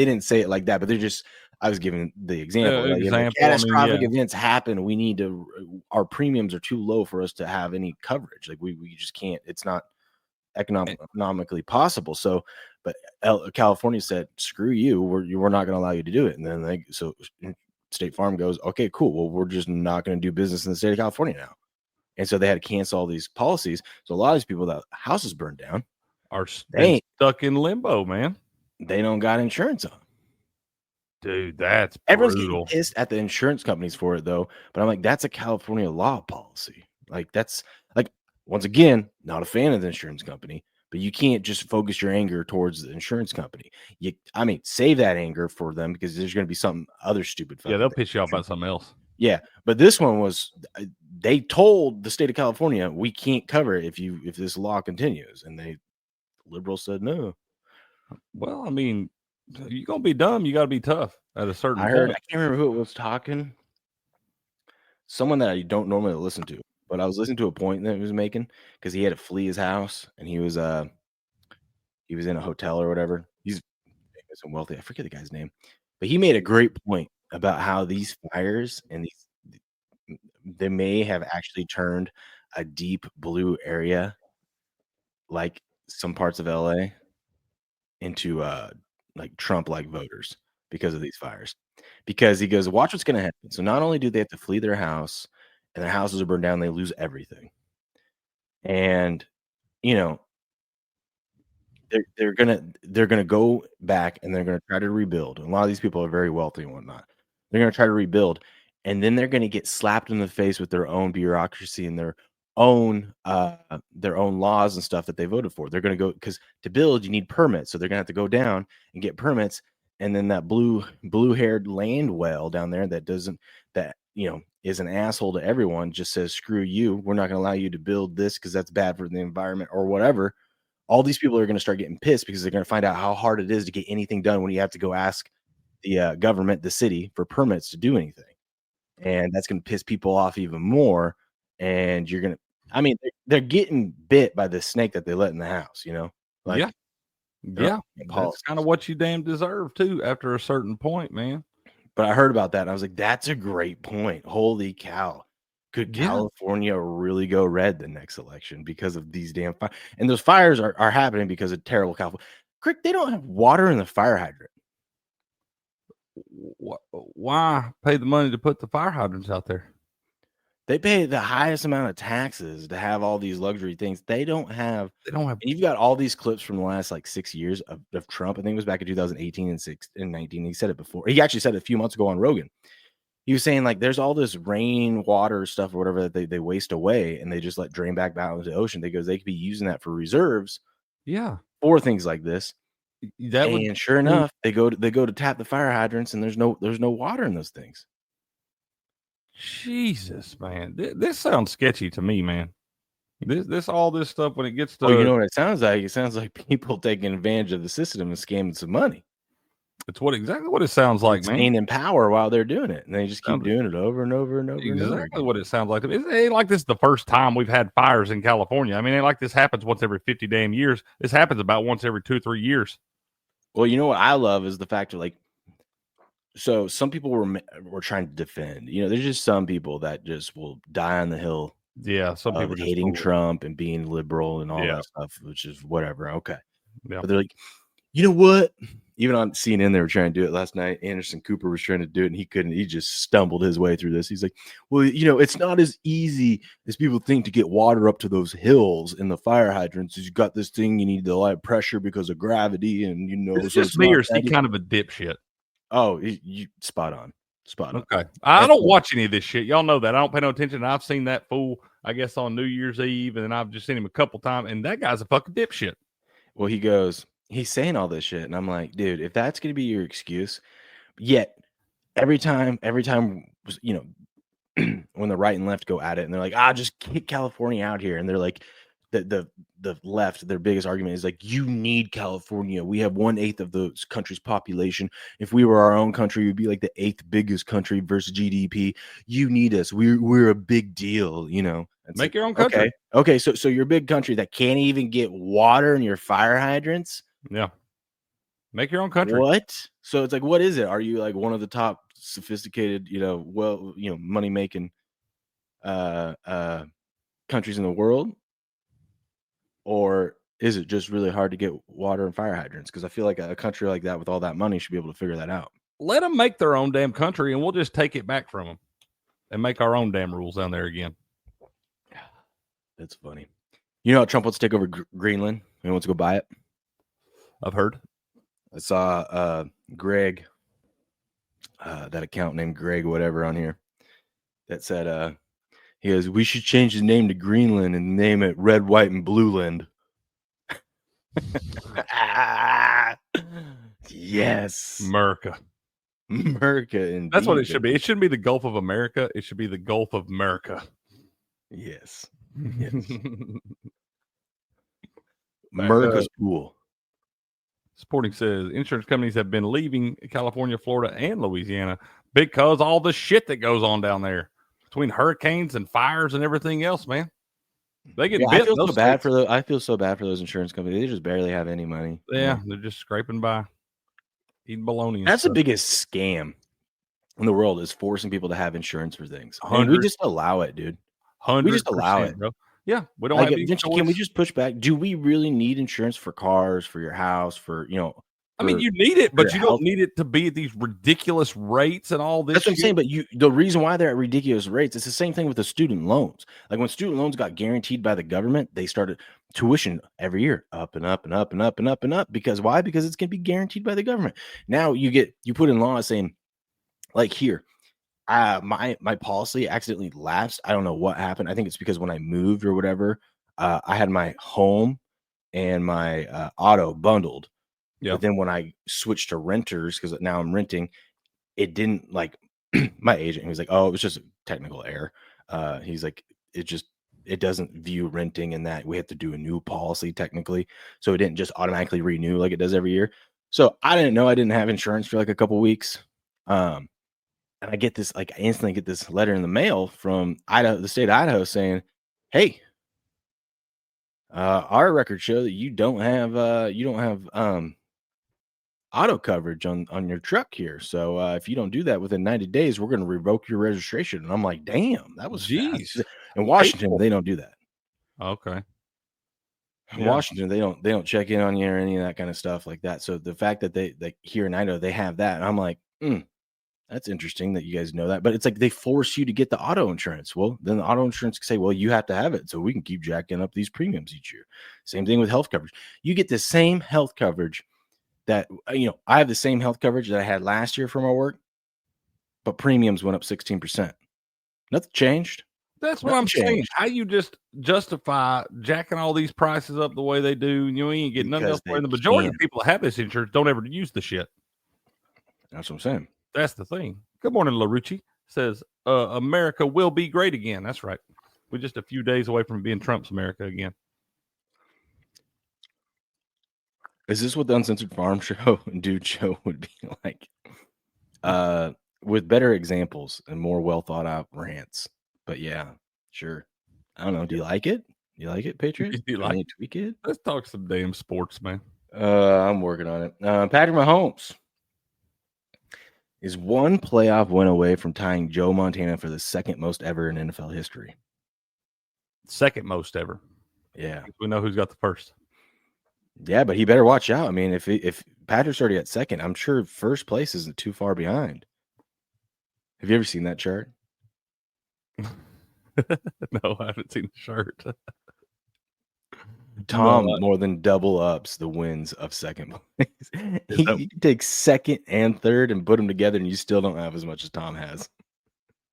Speaker 1: it like that, but they're just I was giving the example. Like,
Speaker 2: example,
Speaker 1: catastrophic
Speaker 2: yeah.
Speaker 1: events happen. We need to. Our premiums are too low for us to have any coverage. Like we just can't. It's not economically possible. So, but California said, "Screw you. We're not going to allow you to do it." And then State Farm goes, "Okay, cool. Well, we're just not going to do business in the state of California now." And so they had to cancel all these policies. So a lot of these people that houses burned down
Speaker 2: are stuck in limbo, man.
Speaker 1: They don't got insurance on.
Speaker 2: Dude, that's
Speaker 1: Everyone's
Speaker 2: brutal.
Speaker 1: getting pissed at the insurance companies for it, though. But I'm like, that's a California law policy. Like, that's like, once again, not a fan of the insurance company, but you can't just focus your anger towards the insurance company. Save that anger for them because there's going to be some other stupid.
Speaker 2: Yeah, they'll piss you off about something else.
Speaker 1: Yeah, but this one was, they told the state of California, we can't cover it if this law continues, and liberals said no.
Speaker 2: Well, I mean, you're gonna be dumb. You got to be tough at a certain point.
Speaker 1: I can't remember who it was talking. Someone that I don't normally listen to, but I was listening to a point that he was making because he had to flee his house and he was in a hotel or whatever. He's famous and wealthy. I forget the guy's name, but he made a great point about how these fires and they may have actually turned a deep blue area, like some parts of LA, into like Trump-like voters because of these fires. Because he goes, watch what's going to happen. So not only do they have to flee their house and their houses are burned down, they lose everything. And they're gonna go back and they're gonna try to rebuild. And a lot of these people are very wealthy and whatnot. They're gonna try to rebuild, and then they're gonna get slapped in the face with their own bureaucracy and their own laws and stuff that they voted for. They're gonna go because to build you need permits, so they're gonna have to go down and get permits. And then that blue-haired land whale down there that is an asshole to everyone just says, screw you. We're not going to allow you to build this because that's bad for the environment or whatever. All these people are going to start getting pissed because they're going to find out how hard it is to get anything done when you have to go ask the government, the city, for permits to do anything. And that's going to piss people off even more. And you're going to, they're getting bit by the snake that they let in the house, Like,
Speaker 2: yeah. Yeah, that's kind of what you damn deserve too after a certain point, man.
Speaker 1: But I heard about that and I was like, that's a great point. Holy cow. Could California really go red the next election because of these damn fires? And those fires are happening because of terrible California. Crick, they don't have water in the fire hydrant.
Speaker 2: Why pay the money to put the fire hydrants out there?
Speaker 1: They pay the highest amount of taxes to have all these luxury things. They don't have. You've got all these clips from the last like 6 years of Trump. I think it was back in 2018 and 19. He said it before. He actually said it a few months ago on Rogan. He was saying like there's all this rainwater stuff or whatever that they waste away and they just let drain back out into the ocean. They could be using that for reserves.
Speaker 2: Yeah, for
Speaker 1: things like this. Sure enough, they go to tap the fire hydrants and there's no water in those things.
Speaker 2: Jesus, man, this sounds sketchy to me, man. All this stuff when it gets to,
Speaker 1: you know what it sounds like? It sounds like people taking advantage of the system and scamming some money.
Speaker 2: It's exactly what it sounds like, man.
Speaker 1: Staying in power while they're doing it, and they just keep doing it over and over and over.
Speaker 2: Exactly what it sounds like. It ain't like this is the first time we've had fires in California. I mean, it ain't like this happens once every 50 damn years. This happens about once every 2-3 years.
Speaker 1: Well, you know what I love is the fact of like. So some people were trying to defend. There's just some people that just will die on the hill.
Speaker 2: Yeah, some people
Speaker 1: hating Trump and being liberal and all that stuff, which is whatever. Okay, but they're like, you know what? Even on CNN, they were trying to do it last night. Anderson Cooper was trying to do it, and he couldn't. He just stumbled his way through this. He's like, well, it's not as easy as people think to get water up to those hills in the fire hydrants. You got this thing, you need the light pressure because of gravity, and
Speaker 2: It's just me, or is he kind of a dipshit?
Speaker 1: Oh, you spot on.
Speaker 2: Okay. I don't watch any of this shit. Y'all know that. I don't pay no attention. I've seen that fool, I guess, on New Year's Eve, and then I've just seen him a couple times, and that guy's a fucking dipshit.
Speaker 1: Well, he's saying all this shit, and I'm like, dude, if that's going to be your excuse, yet every time, when the right and left go at it, and they're like, just kick California out here, and they're like, the left, their biggest argument is like, you need California. We have 1/8 of the country's population. If we were our own country, we'd be like the 8th biggest country versus GDP. You need us. We're a big deal.
Speaker 2: Make your own country.
Speaker 1: Okay. So you're a big country that can't even get water in your fire hydrants.
Speaker 2: Yeah. Make your own country.
Speaker 1: What? So it's like, what is it? Are you like one of the top sophisticated, money making countries in the world? Or is it just really hard to get water and fire hydrants? Because I feel like a country like that with all that money should be able to figure that out.
Speaker 2: Let them make their own damn country, and we'll just take it back from them and make our own damn rules down there again.
Speaker 1: That's funny. You know how Trump wants to take over Greenland? He wants to go buy it.
Speaker 2: I've heard.
Speaker 1: I saw Greg, that account named Greg, whatever, on here that said, he goes, we should change the name to Greenland and name it Red, White, and Blue Land. Yes.
Speaker 2: America.
Speaker 1: Indeed.
Speaker 2: That's what it should be. It shouldn't be the Gulf of America. It should be the Gulf of America.
Speaker 1: Yes. America's cool.
Speaker 2: Sporting says insurance companies have been leaving California, Florida, and Louisiana because all the shit that goes on down there between hurricanes and fires and everything else, man. They get bit.
Speaker 1: I feel so bad for I feel so bad for those insurance companies. They just barely have any money.
Speaker 2: Yeah, they're just scraping by, eating bologna.
Speaker 1: That's the biggest scam in the world, is forcing people to have insurance for things. And
Speaker 2: 100
Speaker 1: we just allow it, dude.
Speaker 2: 100%,
Speaker 1: We just allow it,
Speaker 2: bro. Yeah, we don't
Speaker 1: Like,
Speaker 2: have any
Speaker 1: eventually, can we just push back? Do we really need insurance for cars, for your house, for
Speaker 2: I mean, you need it, but
Speaker 1: your
Speaker 2: you don't
Speaker 1: health?
Speaker 2: need it to be at these ridiculous rates and all this.
Speaker 1: That's what I'm
Speaker 2: shit.
Speaker 1: saying. But the reason why they're at ridiculous rates, it's the same thing with the student loans. Like when student loans got guaranteed by the government, they started tuition every year up and up and up and up and up and up. Because why? Because it's going to be guaranteed by the government. Now you put in law saying, like here, my policy accidentally lapsed. I don't know what happened. I think it's because when I moved or whatever, I had my home and my auto bundled.
Speaker 2: Yeah.
Speaker 1: But then when I switched to renters, because now I'm renting, it didn't like my agent. He was like, "Oh, it was just a technical error." He's like, it doesn't view renting in that we have to do a new policy technically, so it didn't just automatically renew like it does every year. So I didn't know I didn't have insurance for like a couple weeks. And I get this, like, I instantly get this letter in the mail from Idaho, the state of Idaho, saying, "Hey, our records show that you don't have auto coverage on your truck here. So if you don't do that within 90 days, we're going to revoke your registration." And I'm like, damn, that was
Speaker 2: Jeez.
Speaker 1: fast. In Washington, they don't do that.
Speaker 2: Okay.
Speaker 1: In
Speaker 2: Yeah.
Speaker 1: Washington, they don't check in on you or any of that kind of stuff like that. So the fact that they here in Idaho, they have that, and I'm like, that's interesting that you guys know that. But it's like they force you to get the auto insurance. Well, then the auto insurance can say, well, you have to have it so we can keep jacking up these premiums each year. Same thing with health coverage. You get the same health coverage that, I have the same health coverage that I had last year for my work, but premiums went up 16%. Nothing changed.
Speaker 2: That's what
Speaker 1: Nothing
Speaker 2: I'm saying.
Speaker 1: changed.
Speaker 2: How you just justify jacking all these prices up the way they do? You ain't getting nothing
Speaker 1: Because
Speaker 2: else. For it.
Speaker 1: they
Speaker 2: The majority of
Speaker 1: can.
Speaker 2: people that have this insurance don't ever use the shit.
Speaker 1: That's what I'm saying.
Speaker 2: That's the thing. Good morning, LaRucci. Says America will be great again. That's right. We're just a few days away from being Trump's America again.
Speaker 1: Is this what the Uncensored Farm show would be like? With better examples and more well thought out rants. But yeah, sure. I don't know. Do you like it? You like it, Patriot?
Speaker 2: Do you
Speaker 1: Do
Speaker 2: like
Speaker 1: I need to tweak it?
Speaker 2: Let's talk some damn sports, man.
Speaker 1: I'm working on it. Patrick Mahomes is one playoff win away from tying Joe Montana for the second most ever in NFL history.
Speaker 2: Second most ever.
Speaker 1: Yeah.
Speaker 2: We know who's got the first.
Speaker 1: Yeah, but he better watch out. I mean, if Patrick's already at second, I'm sure first place isn't too far behind. Have you ever seen that chart?
Speaker 2: No, I haven't seen the shirt.
Speaker 1: Tom
Speaker 2: No,
Speaker 1: more than double ups the wins of second place. He takes second and third and put them together, and you still don't have as much as Tom has.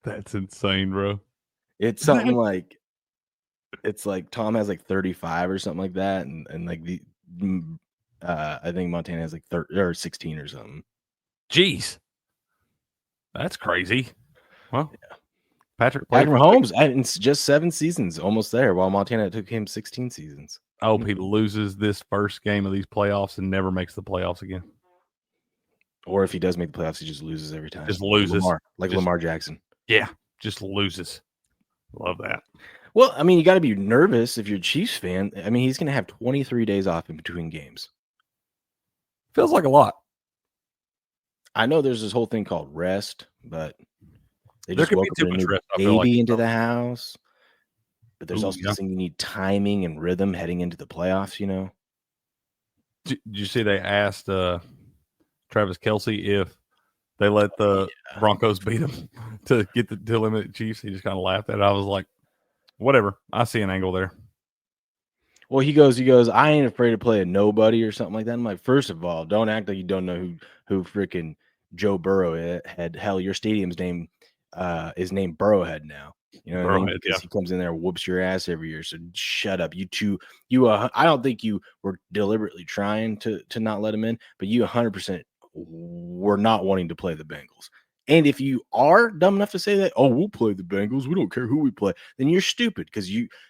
Speaker 2: That's insane, bro.
Speaker 1: It's something like, it's like Tom has like 35 or something like that, and like I think Montana has like 30 or 16 or something.
Speaker 2: Jeez, that's crazy. Well,
Speaker 1: Yeah.
Speaker 2: Patrick
Speaker 1: Mahomes, and it's just 7 seasons, almost there, while Montana took him 16 seasons.
Speaker 2: I hope he loses this first game of these playoffs and never makes the playoffs again.
Speaker 1: Or if he does make the playoffs, he just loses every time.
Speaker 2: Just loses.
Speaker 1: Like
Speaker 2: Just-
Speaker 1: Lamar Jackson.
Speaker 2: Yeah, just loses. Love that.
Speaker 1: Well, I mean, you got to be nervous if you're a Chiefs fan. I mean, he's going to have 23 days off in between games.
Speaker 2: Feels like a lot.
Speaker 1: I know there's this whole thing called rest, but they
Speaker 2: There
Speaker 1: just
Speaker 2: could be
Speaker 1: welcome
Speaker 2: too
Speaker 1: a
Speaker 2: much
Speaker 1: new
Speaker 2: rest, I feel like.
Speaker 1: baby into the house. But there's
Speaker 2: Ooh,
Speaker 1: also
Speaker 2: yeah.
Speaker 1: this thing you need timing and rhythm heading into the playoffs, you know?
Speaker 2: Did you see they asked Travis Kelce if they let the Broncos beat him to eliminate the Chiefs? He just kind of laughed at it. I was like, whatever. I see an angle there.
Speaker 1: Well, he goes, I ain't afraid to play a nobody or something like that. I'm like, first of all, don't act like you don't know who freaking Joe Burrow had. Hell, your stadium's name is named Burrowhead now. You know what I mean?
Speaker 2: Burrowhead,
Speaker 1: Because
Speaker 2: yeah.
Speaker 1: he comes in there and whoops your ass every year. So shut up. You two, I don't think you were deliberately trying to not let him in, but you 100% were not wanting to play the Bengals. And if you are dumb enough to say that, oh, we'll play the Bengals, we don't care who we play, then you're stupid. Because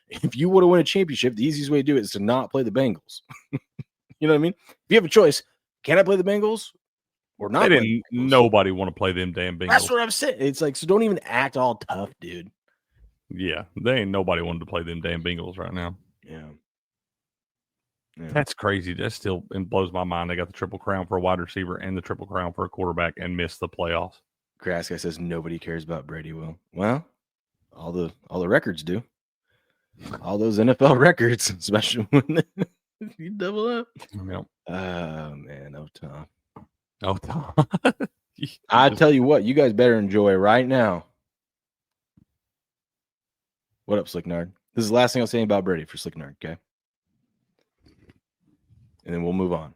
Speaker 1: if you want to win a championship, the easiest way to do it is to not play the Bengals. You know what I mean? If you have a choice, can I play the Bengals or not?
Speaker 2: They didn't. Nobody want to play them damn Bengals.
Speaker 1: That's what I'm saying. It's like, so don't even act all tough, dude.
Speaker 2: Yeah, they ain't nobody wanted to play them damn Bengals right now.
Speaker 1: Yeah.
Speaker 2: That's crazy. That still blows my mind. They got the triple crown for a wide receiver and the triple crown for a quarterback and missed the playoffs.
Speaker 1: Grass guy says nobody cares about Brady. Well, all the records do. All those NFL records, especially when you double up.
Speaker 2: Yep.
Speaker 1: Oh man, Tom.
Speaker 2: Oh, Tom.
Speaker 1: I tell you what, you guys better enjoy right now. What up, Slicknard? This is the last thing I'll say about Brady for Slicknard, okay? And then we'll move on.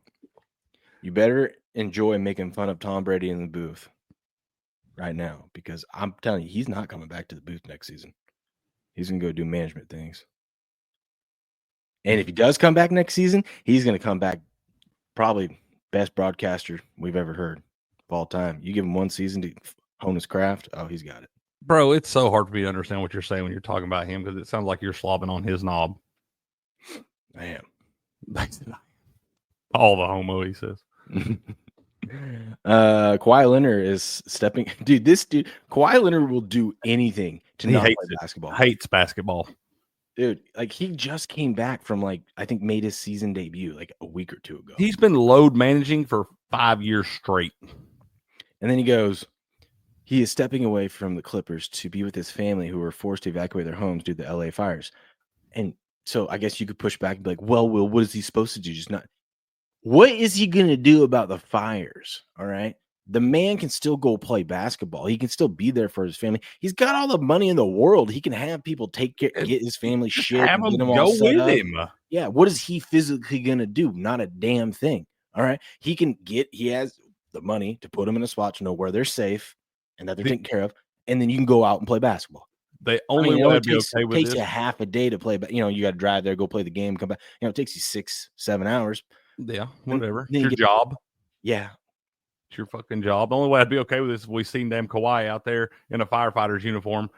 Speaker 1: You better enjoy making fun of Tom Brady in the booth right now, because I'm telling you, he's not coming back to the booth next season. He's going to go do management things. And if he does come back next season, he's going to come back probably best broadcaster we've ever heard of all time. You give him one season to hone his craft, oh, he's got it.
Speaker 2: Bro, it's so hard for me to understand what you're saying when you're talking about him, because it sounds like you're slobbing on his knob.
Speaker 1: I am.
Speaker 2: All the homo, he says.
Speaker 1: Kawhi Leonard is stepping. Dude, Kawhi Leonard will do anything to not play basketball.
Speaker 2: Hates basketball.
Speaker 1: Dude, like he just came back from I think made his season debut like a week or two ago.
Speaker 2: He's been load managing for 5 years straight.
Speaker 1: And then he goes, he is stepping away from the Clippers to be with his family who were forced to evacuate their homes due to the LA fires. And so I guess you could push back and be like, well, Will, what is he supposed to do? Just not. What is he going to do about the fires? All right. The man can still go play basketball. He can still be there for his family. He's got all the money in the world. He can have people take care, get his family shit.
Speaker 2: Have
Speaker 1: him
Speaker 2: go with him.
Speaker 1: Yeah. What is he physically going to do? Not a damn thing. All right. He has the money to put them in a spot to know where they're safe and that they're taken care of. And then you can go out and play basketball.
Speaker 2: The only way I'd be okay with
Speaker 1: takes
Speaker 2: this.
Speaker 1: you half a day to play, but you got to drive there, go play the game, come back. It takes you 6-7 hours.
Speaker 2: Yeah, whatever.
Speaker 1: Then
Speaker 2: It's your job.
Speaker 1: Yeah.
Speaker 2: It's your fucking job. The only way I'd be okay with this is we seen damn Kawhi out there in a firefighter's uniform,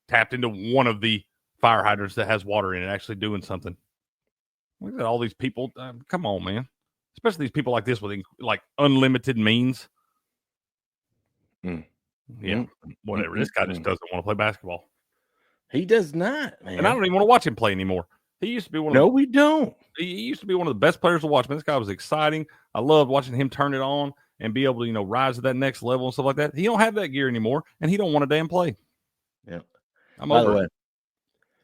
Speaker 2: tapped into one of the fire hydrants that has water in it, actually doing something. Look at all these people. Come on, man. Especially these people like this with unlimited means. Yeah, whatever. This guy just doesn't want to play basketball.
Speaker 1: He does not, man.
Speaker 2: And I don't even want to watch him play anymore. He used to be one of
Speaker 1: we don't.
Speaker 2: He used to be one of the best players to watch. Man, this guy was exciting. I loved watching him turn it on and be able to, rise to that next level and stuff like that. He don't have that gear anymore, and he don't want to damn play.
Speaker 1: Yeah.
Speaker 2: By the way,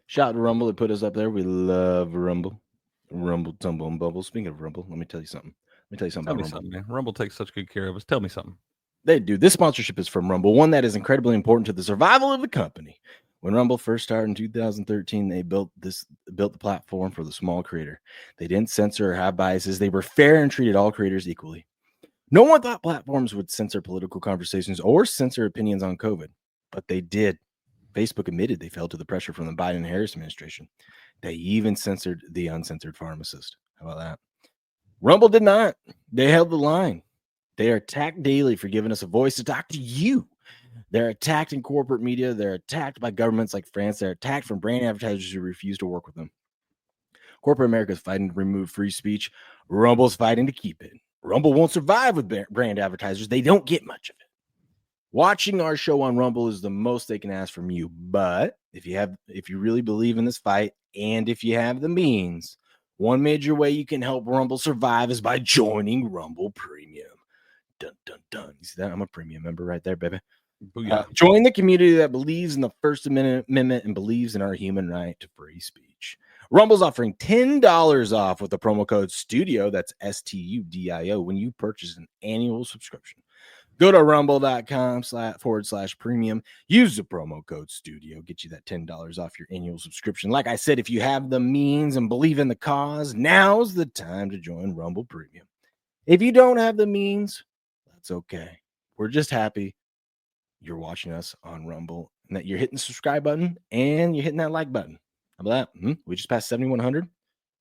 Speaker 1: shout out to Rumble that put us up there. We love Rumble. Rumble, tumble, and bubble. Speaking of Rumble, let me tell you something. About Rumble.
Speaker 2: Man. Rumble takes such good care of us. Tell me something.
Speaker 1: They do. This sponsorship is from Rumble, one that is incredibly important to the survival of the company. When Rumble first started in 2013, they built the platform for the small creator. They didn't censor or have biases. They were fair and treated all creators equally. No one thought platforms would censor political conversations or censor opinions on COVID, but they did. Facebook admitted they fell to the pressure from the Biden and Harris administration. They even censored the uncensored pharmacist. How about that? Rumble did not. They held the line. They are attacked daily for giving us a voice to talk to you. They're attacked in corporate media. They're attacked by governments like France. They're attacked from brand advertisers who refuse to work with them. Corporate America is fighting to remove free speech. Rumble's fighting to keep it. Rumble won't survive with brand advertisers. They don't get much of it. Watching our show on Rumble is the most they can ask from you. But if you really believe in this fight and if you have the means, One major way you can help Rumble survive is by joining Rumble Premium. Dun, dun, dun. You see that? I'm a premium member right there, baby. Join the community that believes in the First Amendment and believes in our human right to free speech. Rumble's offering $10 off with the promo code STUDIO. That's STUDIO when you purchase an annual subscription. Go to rumble.com/premium. Use the promo code STUDIO. Get you that $10 off your annual subscription. Like I said, if you have the means and believe in the cause, now's the time to join Rumble Premium. If you don't have the means, that's okay. We're just happy you're watching us on Rumble and that you're hitting the subscribe button and you're hitting that like button. How about that? We just passed 7,100,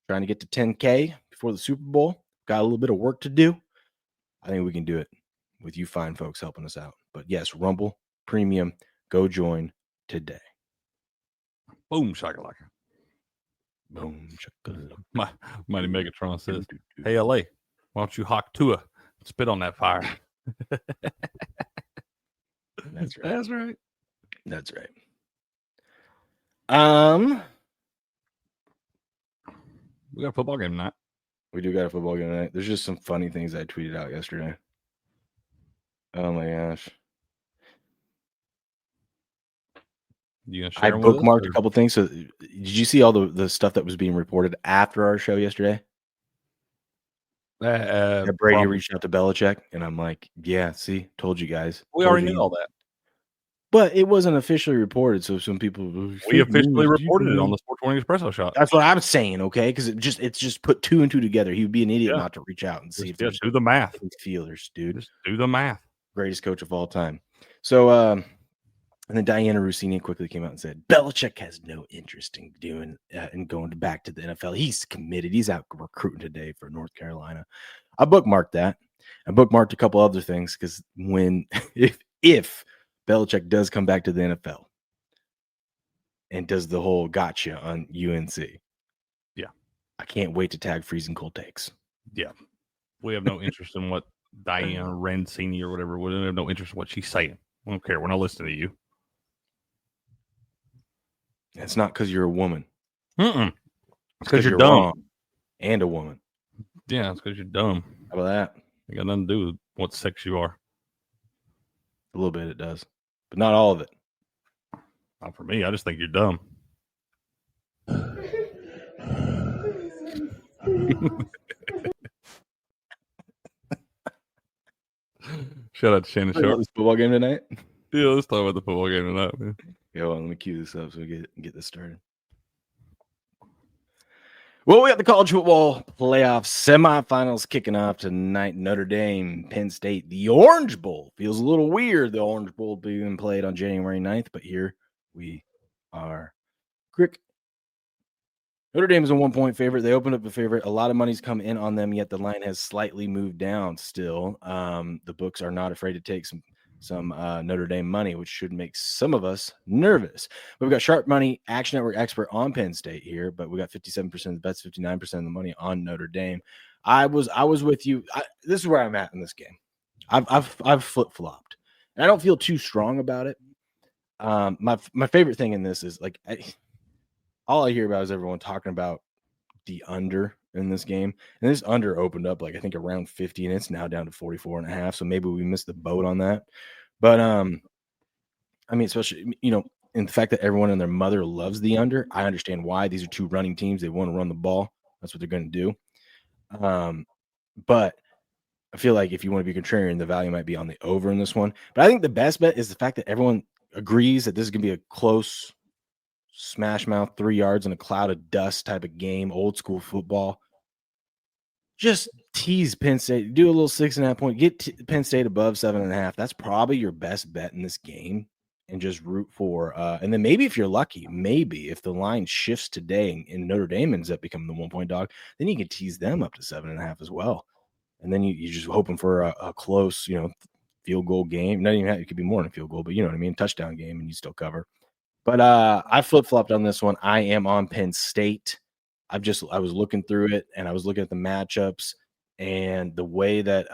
Speaker 1: trying to get to 10K before the Super Bowl. Got a little bit of work to do. I think we can do it with you fine folks helping us out. But yes, Rumble Premium, go join today.
Speaker 2: Boom, shakalaka.
Speaker 1: Boom, shakalaka.
Speaker 2: Mighty Megatron says, "Hey LA, why don't you hawk Tua and spit on that fire?"
Speaker 1: That's right.
Speaker 2: That's right.
Speaker 1: That's right.
Speaker 2: We got a football game tonight.
Speaker 1: We do got a football game tonight. There's just some funny things I tweeted out yesterday. Oh my gosh.
Speaker 2: You gonna
Speaker 1: I
Speaker 2: share 'em with us,
Speaker 1: bookmarked
Speaker 2: or-
Speaker 1: a couple things. So did you see all the stuff that was being reported after our show yesterday? That Brady
Speaker 2: from-
Speaker 1: reached out to Belichick, and I'm like, yeah, see, told you guys.
Speaker 2: We
Speaker 1: Told
Speaker 2: already
Speaker 1: you.
Speaker 2: knew all that.
Speaker 1: But it wasn't officially reported, so some people
Speaker 2: We officially reported it on the Sports Morning Espresso Shot.
Speaker 1: That's what I'm saying, okay? Because it's just put two and two together. He would be an idiot
Speaker 2: Yeah.
Speaker 1: not to reach out and see if
Speaker 2: Just
Speaker 1: there's
Speaker 2: do the math.
Speaker 1: any feelers, dude.
Speaker 2: Just do the math.
Speaker 1: Greatest coach of all time. So, and then Diana Rossini quickly came out and said, Belichick has no interest in doing and going back to the NFL. He's committed. He's out recruiting today for North Carolina. I bookmarked that. I bookmarked a couple other things because when if Belichick does come back to the NFL and does the whole gotcha on UNC,
Speaker 2: yeah,
Speaker 1: I can't wait to tag freezing cold takes.
Speaker 2: Yeah, we have no interest in what Diana Rancini or whatever. We have no interest in what she's saying. We don't care. We're not listening to you.
Speaker 1: It's not because you're a woman.
Speaker 2: It's because you're dumb.
Speaker 1: wrong and a woman.
Speaker 2: Yeah, it's because you're dumb.
Speaker 1: How about that?
Speaker 2: It got nothing to do with what sex you are.
Speaker 1: A little bit it does, but not all of it.
Speaker 2: Not for me. I just think you're dumb. Shout out to Shannon
Speaker 1: Talk about
Speaker 2: Sharp.
Speaker 1: this football game tonight.
Speaker 2: Yeah, let's talk about the football game tonight, man.
Speaker 1: Yeah, well, let me cue this up so we get this started. Well, we got the college football playoff semifinals kicking off tonight. Notre Dame, Penn State, the Orange Bowl. Feels a little weird, the Orange Bowl being played on January 9th, but here we are. Crick. Notre Dame is a 1-point favorite. They opened up a favorite. A lot of money's come in on them, yet the line has slightly moved down still. The books are not afraid to take some Notre Dame money, which should make some of us nervous. But we've got Sharp Money, Action Network expert on Penn State here, but we got 57% of the bets, 59% of the money on Notre Dame. I was with you. This is where I'm at in this game. I've flip-flopped, and I don't feel too strong about it. My favorite thing in this is like all I hear about is everyone talking about the under in this game. And this under opened up like I think around 50, and it's now down to 44.5. So maybe we missed the boat on that. But I mean, especially, you know, in the fact that everyone and their mother loves the under, I understand why. These are two running teams. They want to run the ball. That's what they're going to do. But I feel like if you want to be contrarian, the value might be on the over in this one. But I think the best bet is the fact that everyone agrees that this is going to be a close smash mouth, 3 yards in a cloud of dust type of game, old school football. Just tease Penn State, do a little 6.5 point, get Penn State above 7.5. That's probably your best bet in this game, and just root for. And then maybe if you're lucky, maybe if the line shifts today and Notre Dame ends up becoming the 1-point dog, then you can tease them up to 7.5 as well. And then you're just hoping for a close, you know, field goal game. Not even it could be more than a field goal, but you know what I mean, touchdown game, and you still cover. But I flip-flopped on this one. I am on Penn State. I was looking through it, and I was looking at the matchups and the way that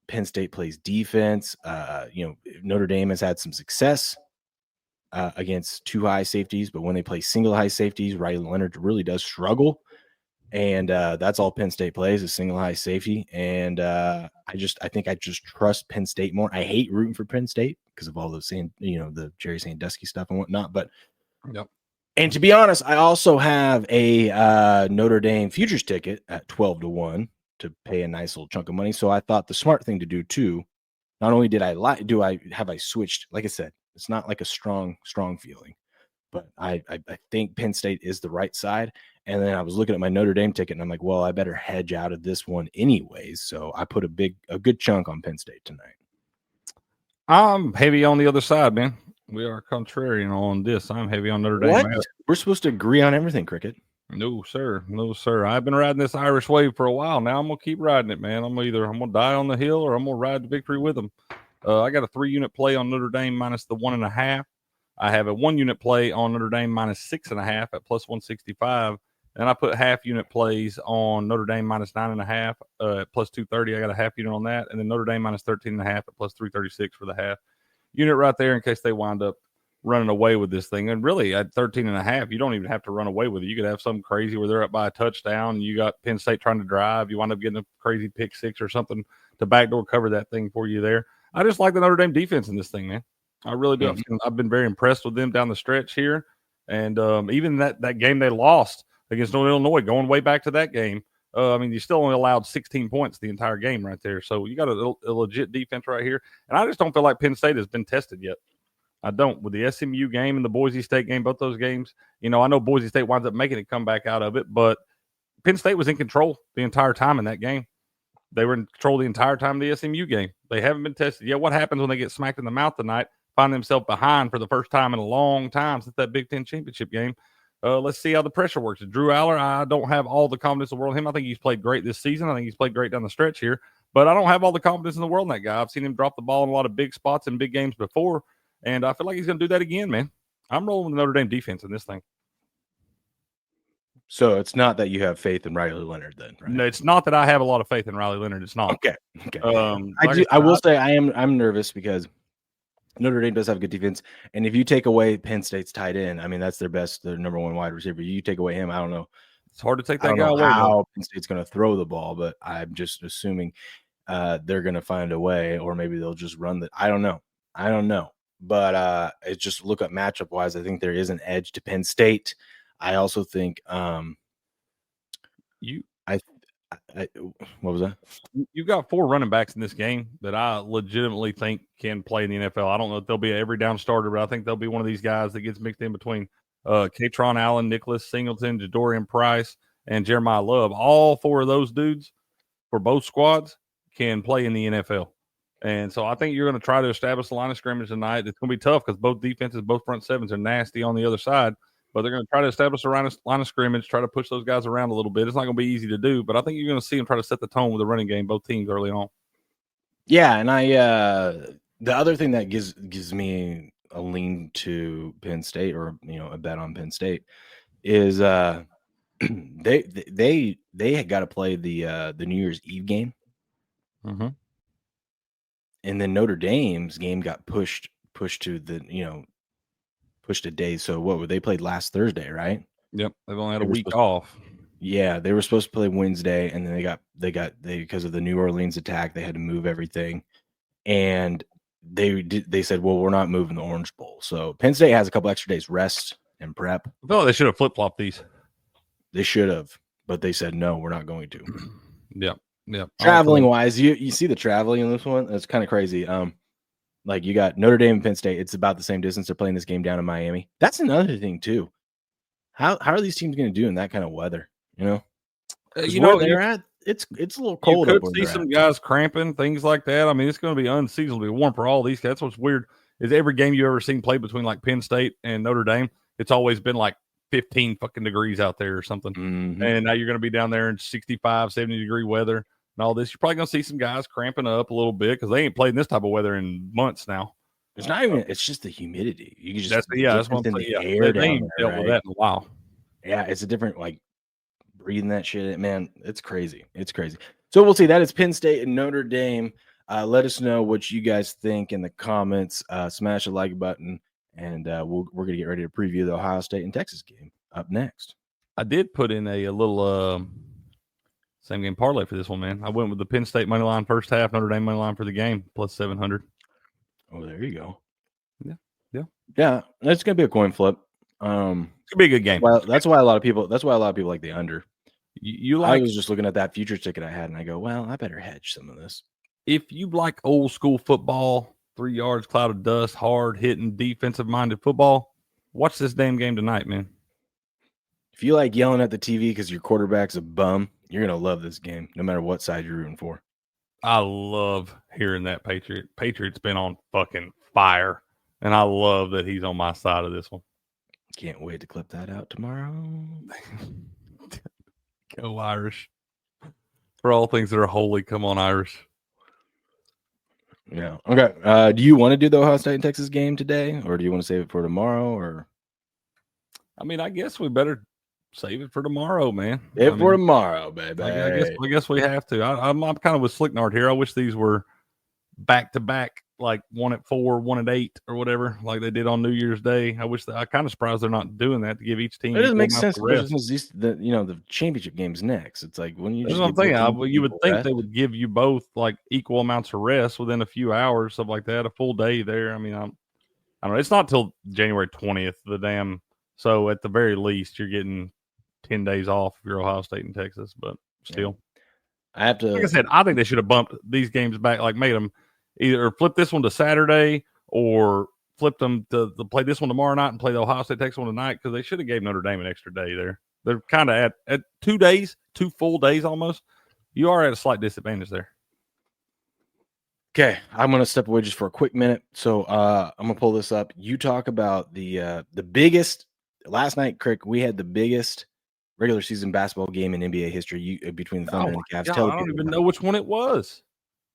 Speaker 1: Penn State plays defense. You know, Notre Dame has had some success against two high safeties, but when they play single high safeties, Riley Leonard really does struggle. And that's all Penn State plays is single high safety. And I think I just trust Penn State more. I hate rooting for Penn State because of all the the Jerry Sandusky stuff and whatnot. But
Speaker 2: Yep.
Speaker 1: And to be honest, I also have a Notre Dame futures ticket at 12-1 to pay a nice little chunk of money. So I thought the smart thing to do too. Not only did I switched, like I said, it's not like a strong feeling, but I think Penn State is the right side. And then I was looking at my Notre Dame ticket and I'm like, well, I better hedge out of this one anyways. So I put a good chunk on Penn State tonight.
Speaker 2: I'm heavy on the other side, man. We are contrarian on this. I'm heavy on Notre Dame.
Speaker 1: What? We're supposed to agree on everything, Cricket.
Speaker 2: No, sir. No, sir. I've been riding this Irish wave for a while now. I'm gonna keep riding it, man. I'm gonna die on the hill or I'm gonna ride to victory with them. I got a 3-unit play on Notre Dame minus the 1.5. I have a 1-unit play on Notre Dame minus 6.5 at plus 165. And I put half-unit plays on Notre Dame minus 9.5 at plus 230. I got a half unit on that. And then Notre Dame minus 13.5 at plus 336 for the half unit right there in case they wind up running away with this thing. And really at 13.5, you don't even have to run away with it. You could have something crazy where they're up by a touchdown. And you got Penn State trying to drive. You wind up getting a crazy pick six or something to backdoor cover that thing for you there. I just like the Notre Dame defense in this thing, man. I really do. Mm-hmm. I've been very impressed with them down the stretch here. And even that game they lost against Illinois, going way back to that game, you still only allowed 16 points the entire game right there. So you got a legit defense right here. And I just don't feel like Penn State has been tested yet. I don't. With the SMU game and the Boise State game, both those games, I know Boise State winds up making it come back out of it, but Penn State was in control the entire time in that game. They were in control the entire time of the SMU game. They haven't been tested yet. What happens when they get smacked in the mouth tonight, find themselves behind for the first time in a long time since that Big Ten championship game? Let's see how the pressure works. Drew Aller, I don't have all the confidence in the world in him. I think he's played great this season. I think he's played great down the stretch here, but I don't have all the confidence in the world in that guy. I've seen him drop the ball in a lot of big spots in big games before, and I feel like he's going to do that again, man. I'm rolling with the Notre Dame defense in this thing.
Speaker 1: So it's not that you have faith in Riley Leonard then, right?
Speaker 2: No, it's not that I have a lot of faith in Riley Leonard. It's not.
Speaker 1: Okay. I will say I'm nervous because Notre Dame does have a good defense. And if you take away Penn State's tight end, that's their number one wide receiver. You take away him, I don't know.
Speaker 2: It's hard to take that guy away.
Speaker 1: How Penn State's going to throw the ball, but I'm just assuming they're going to find a way, or maybe they'll just run the. I don't know. But it's just look up matchup wise. I think there is an edge to Penn State. I also think what was that?
Speaker 2: You've got 4 running backs in this game that I legitimately think can play in the NFL. I don't know if they'll be an every down starter, but I think they'll be one of these guys that gets mixed in between Katron Allen, Nicholas Singleton, Jadorian Price, and Jeremiah Love. All 4 of those dudes for both squads can play in the NFL. And so I think you're going to try to establish the line of scrimmage tonight. It's going to be tough because both defenses, both front sevens are nasty on the other side. But they're going to try to establish a line of scrimmage, try to push those guys around a little bit. It's not going to be easy to do, but I think you're going to see them try to set the tone with the running game, both teams early on.
Speaker 1: Yeah, and the other thing that gives me a lean to Penn State, or a bet on Penn State, is they had got to play the New Year's Eve game,
Speaker 2: mm-hmm.
Speaker 1: and then Notre Dame's game got pushed to the pushed a day. So they played last Thursday, right?
Speaker 2: Yep. They've only had a week off.
Speaker 1: Yeah. They were supposed to play Wednesday, and then they because of the New Orleans attack, they had to move everything. And they said, well, we're not moving the Orange Bowl. So Penn State has a couple extra days rest and prep.
Speaker 2: I feel like they should have flip-flopped these.
Speaker 1: They should have, but they said, no, we're not going to.
Speaker 2: Yep.
Speaker 1: Traveling wise, you see the traveling in this one? That's kind of crazy. Like you got Notre Dame and Penn State. It's about the same distance. They're playing this game down in Miami. That's another thing too. How are these teams going to do in that kind of weather? They're at. It's a little cold.
Speaker 2: You could see some guys cramping, things like that. It's going to be unseasonably warm for all these guys. That's what's weird is every game you ever seen played between like Penn State and Notre Dame, it's always been like 15 fucking degrees out there or something.
Speaker 1: Mm-hmm.
Speaker 2: And now you're going to be down there in 65, 70 degree weather. And all this, you're probably going to see some guys cramping up a little bit because they ain't played in this type of weather in months now.
Speaker 1: It's not even. It's just the humidity. You can just
Speaker 2: that's what I'm saying.
Speaker 1: Air
Speaker 2: they ain't dealt with that in a while.
Speaker 1: Yeah, it's a different breathing that shit. Man, it's crazy. It's crazy. So we'll see. That is Penn State and Notre Dame. Let us know what you guys think in the comments. Smash the like button, and we're gonna get ready to preview the Ohio State and Texas game up next.
Speaker 2: I did put in a little same game parlay for this one, man. I went with the Penn State money line first half, Notre Dame money line for the game, plus 700.
Speaker 1: Oh, there you go.
Speaker 2: Yeah.
Speaker 1: Yeah, that's gonna be a coin flip.
Speaker 2: It's gonna be a good game.
Speaker 1: Well, that's why a lot of people like the under.
Speaker 2: You
Speaker 1: I
Speaker 2: like
Speaker 1: was just looking at that futures ticket I had, and I go, well, I better hedge some of this.
Speaker 2: if you like old school football, 3 yards, cloud of dust, hard hitting, defensive minded football, watch this damn game tonight, man.
Speaker 1: If you like yelling at the TV because your quarterback's a bum, you're gonna love this game, no matter what side you're rooting for.
Speaker 2: I love hearing that Patriot's been on fucking fire, and I love that he's on my side of this one.
Speaker 1: Can't wait to clip that out tomorrow.
Speaker 2: Go Irish. For all things that are holy, come on, Irish.
Speaker 1: Yeah. Okay. Do you want to do the Ohio State and Texas game today, or do you want to save it for tomorrow? Or
Speaker 2: I mean, I guess we better save it for tomorrow, man.
Speaker 1: for tomorrow, baby.
Speaker 2: I guess we have to. I'm kind of with Slicknard here. I wish these were back to back, like 1 at 4, 1 at 8, or whatever, like they did on New Year's Day. I kind of surprised they're not doing that to give each team.
Speaker 1: It doesn't make sense. The championship game's next. It's like when you.
Speaker 2: That's what I'm saying. You would think they would give you both like equal amounts of rest within a few hours, stuff like that. A full day there. I mean, I don't know. It's not till January 20th. So at the very least, you're getting 10 days off if you're Ohio State and Texas. But still,
Speaker 1: I have to.
Speaker 2: Like I said, I think they should have bumped these games back, like made them either flip this one to Saturday or flip them to play this one tomorrow night and play the Ohio State Texas one tonight, because they should have gave Notre Dame an extra day there. They're kind of at 2 days, 2 full days almost. You are at a slight disadvantage there.
Speaker 1: Okay, I'm going to step away just for a quick minute. So I'm going to pull this up. You talk about the biggest last night, Crick. We had the biggest regular season basketball game in NBA history between the Thunder and the Cavs.
Speaker 2: God, I don't even know which one it was.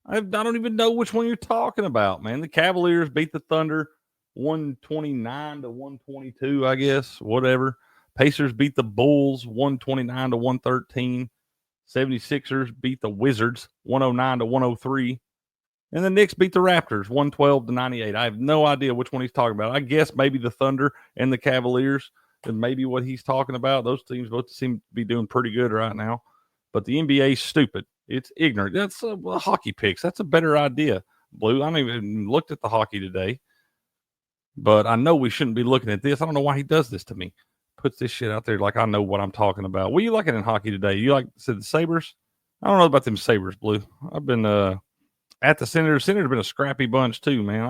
Speaker 2: I don't even know which one you're talking about, man. The Cavaliers beat the Thunder 129 to 122, I guess, whatever. Pacers beat the Bulls 129 to 113. 76ers beat the Wizards 109 to 103. And the Knicks beat the Raptors 112 to 98. I have no idea which one he's talking about. I guess maybe the Thunder and the Cavaliers is maybe what he's talking about. Those teams both seem to be doing pretty good right now. But the NBA is stupid. It's ignorant. That's hockey picks. That's a better idea, Blue. I don't even looked at the hockey today. But I know we shouldn't be looking at this. I don't know why he does this to me. Puts this shit out there like I know what I'm talking about. What are you liking in hockey today? You said the Sabres? I don't know about them Sabres, Blue. I've been at the Senators. Senators been a scrappy bunch too, man.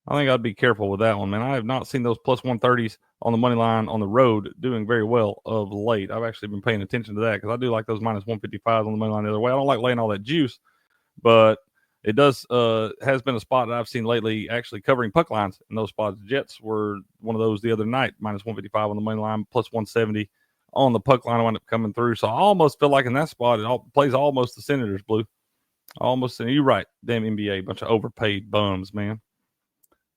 Speaker 2: I think I'd be careful with that one, man. I have not seen those plus 130s on the money line on the road doing very well of late. I've actually been paying attention to that because I do like those minus 155s on the money line the other way. I don't like laying all that juice, but it does has been a spot that I've seen lately actually covering puck lines in those spots. Jets were one of those the other night, minus 155 on the money line, plus 170 on the puck line. I wound up coming through. So I almost feel like in that spot, it plays almost the Senators, Blue. Almost. And you're right. Damn NBA, bunch of overpaid bums, man.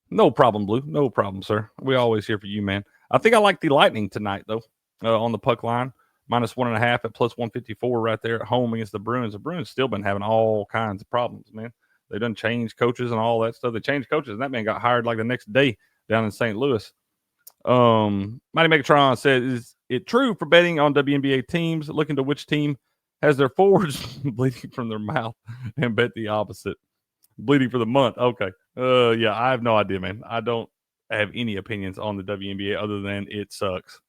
Speaker 2: No problem, Blue. No problem, sir. We always here for you, man. I think I like the Lightning tonight, though, on the puck line. Minus 1.5 at plus 154 right there at home against the Bruins. The Bruins still been having all kinds of problems, man. They done changed coaches and all that stuff. They changed coaches, and that man got hired like the next day down in St. Louis. Mighty Megatron said, is it true for betting on WNBA teams, looking to which team has their forwards bleeding from their mouth and bet the opposite? Bleeding for the month. Okay. Yeah, I have no idea, man. I don't have any opinions on the WNBA other than it sucks.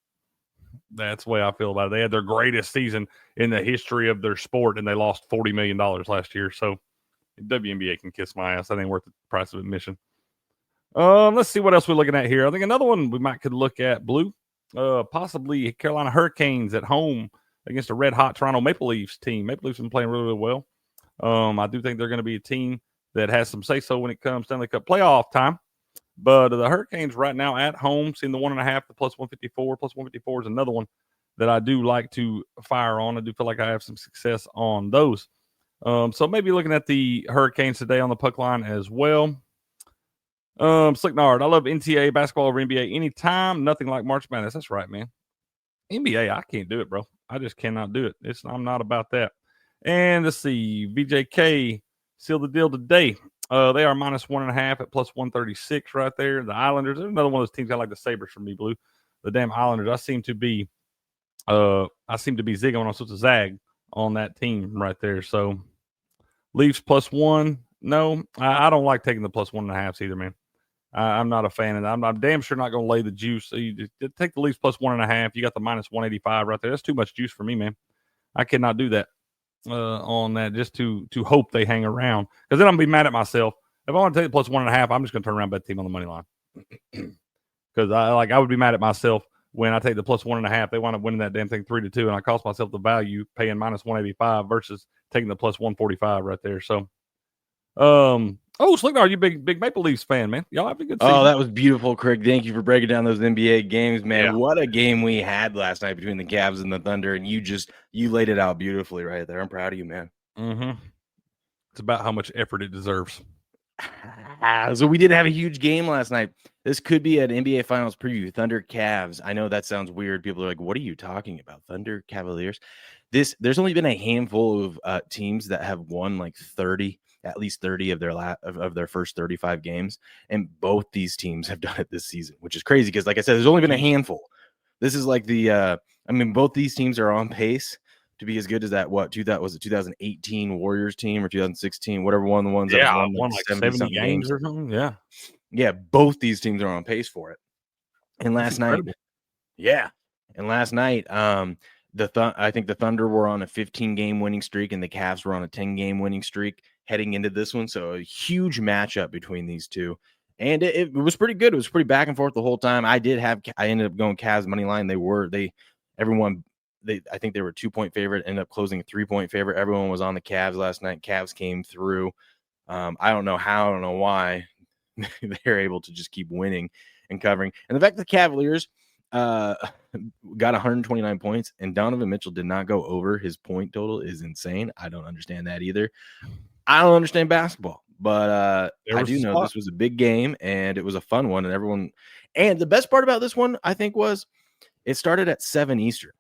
Speaker 2: That's the way I feel about it. They had their greatest season in the history of their sport, and they lost $40 million last year. So WNBA can kiss my ass. That ain't worth the price of admission. Let's see what else we're looking at here. I think another one we could look at, Blue. Possibly Carolina Hurricanes at home against a red-hot Toronto Maple Leafs team. Maple Leafs have been playing really, really well. I do think they're going to be a team that has some say-so when it comes Stanley Cup playoff time. But the Hurricanes right now at home, seeing the 1.5, the plus 154. Plus 154 is another one that I do like to fire on. I do feel like I have some success on those. So maybe looking at the Hurricanes today on the puck line as well. Slicknard, I love NCAA basketball over NBA anytime. Nothing like March Madness. That's right, man. NBA, I can't do it, bro. I just cannot do it. I'm not about that. And let's see, VJK sealed the deal today. They are minus 1.5 at plus 136 right there. The Islanders, they're another one of those teams I like the Sabres for me, Blue. The damn Islanders, I seem to be I seem to be zigging when I'm supposed to zag on that team right there. So Leafs +1. No, I don't like taking the +1.5s either, man. I'm not a fan of that. I'm damn sure not going to lay the juice. So you just take the Leafs +1.5. You got the -185 right there. That's too much juice for me, man. I cannot do that on that just to hope they hang around, because then I'm going to be mad at myself. If I want to take the +1.5, I'm just going to turn around and bet the team on the money line. Because I would be mad at myself when I take the +1.5. They wind up winning that damn thing 3-2, and I cost myself the value paying -185 versus taking the +145 right there. So, Slicknar, you big Maple Leafs fan, man. Y'all have a good season.
Speaker 1: Oh, that was beautiful, Craig. Thank you for breaking down those NBA games, man.
Speaker 2: Yeah.
Speaker 1: What a game we had last night between the Cavs and the Thunder, and you laid it out beautifully right there. I'm proud of you, man.
Speaker 2: Mm-hmm. It's about how much effort it deserves.
Speaker 1: So we did have a huge game last night. This could be an NBA Finals preview. Thunder Cavs. I know that sounds weird. People are like, "What are you talking about? Thunder Cavaliers?" There's only been a handful of teams that have won like 30, at least 30 of their first 35 games, and both these teams have done it this season, which is crazy because, like I said, there's only been a handful. This is like both these teams are on pace to be as good as that. That was a 2018 Warriors team or 2016, whatever one of the ones that won
Speaker 2: like 70 games or something.
Speaker 1: Yeah, both these teams are on pace for it. And last night, I think the Thunder were on a 15-game winning streak, and the Cavs were on a 10-game winning streak heading into this one. So a huge matchup between these two, and it was pretty good. It was pretty back and forth the whole time. I ended up going Cavs money line. I think they were a 2-point favorite, ended up closing a 3-point favorite. Everyone was on the Cavs last night. Cavs came through. I don't know how, I don't know why they're able to just keep winning and covering. And the fact that the Cavaliers got 129 points and Donovan Mitchell did not go over his point total is insane. I don't understand that either. I don't understand basketball, but I do know this was a big game and it was a fun one, and the best part about this one, I think, was it started at 7 Eastern.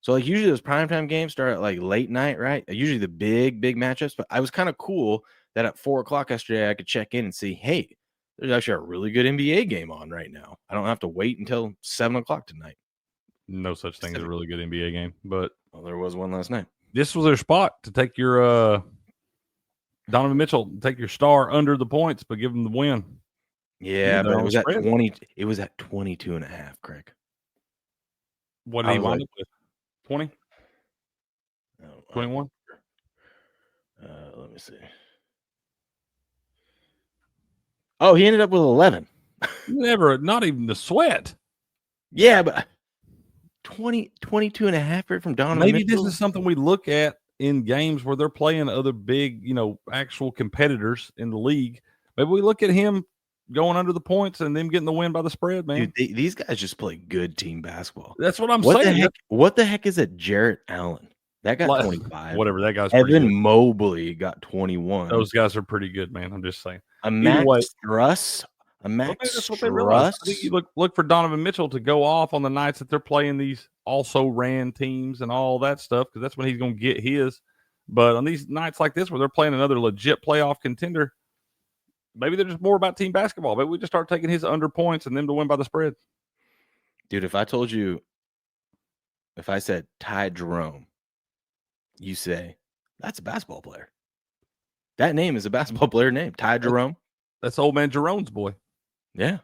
Speaker 1: So like usually those primetime games start at like late night, right? Usually the big matchups, but I was kind of cool that at 4:00 yesterday I could check in and see, hey, there's actually a really good NBA game on right now. I don't have to wait until 7:00 tonight.
Speaker 2: No such thing as a really good NBA game, but
Speaker 1: there was one last night.
Speaker 2: This was their spot to take your Donovan Mitchell, take your star under the points, but give him the win.
Speaker 1: Yeah, but it was at 20. It was at 22.5, Craig.
Speaker 2: What did he wind up with? 20? 21?
Speaker 1: Let me see. Oh, he ended up with 11.
Speaker 2: Not even the sweat.
Speaker 1: Yeah, but 22.5 right from Donovan
Speaker 2: Maybe
Speaker 1: Mitchell.
Speaker 2: this is something we look at in games where they're playing other big, actual competitors in the league. Maybe we look at him going under the points and them getting the win by the spread, man.
Speaker 1: Dude, these guys just play good team basketball.
Speaker 2: That's what I'm saying.
Speaker 1: What the heck is it, Jarrett Allen? That got 25.
Speaker 2: Whatever, that guy's
Speaker 1: Evan Mobley got 21.
Speaker 2: Those guys are pretty good, man. I'm just saying.
Speaker 1: A Max Struss.
Speaker 2: I think you look for Donovan Mitchell to go off on the nights that they're playing these also ran teams and all that stuff, because that's when he's going to get his. But on these nights like this where they're playing another legit playoff contender, maybe they're just more about team basketball. Maybe we just start taking his under points and them to win by the spread.
Speaker 1: Dude, if I said Ty Jerome, you say, that's a basketball player. That name is a basketball player name, Ty Jerome.
Speaker 2: That's old man Jerome's boy.
Speaker 1: Yeah.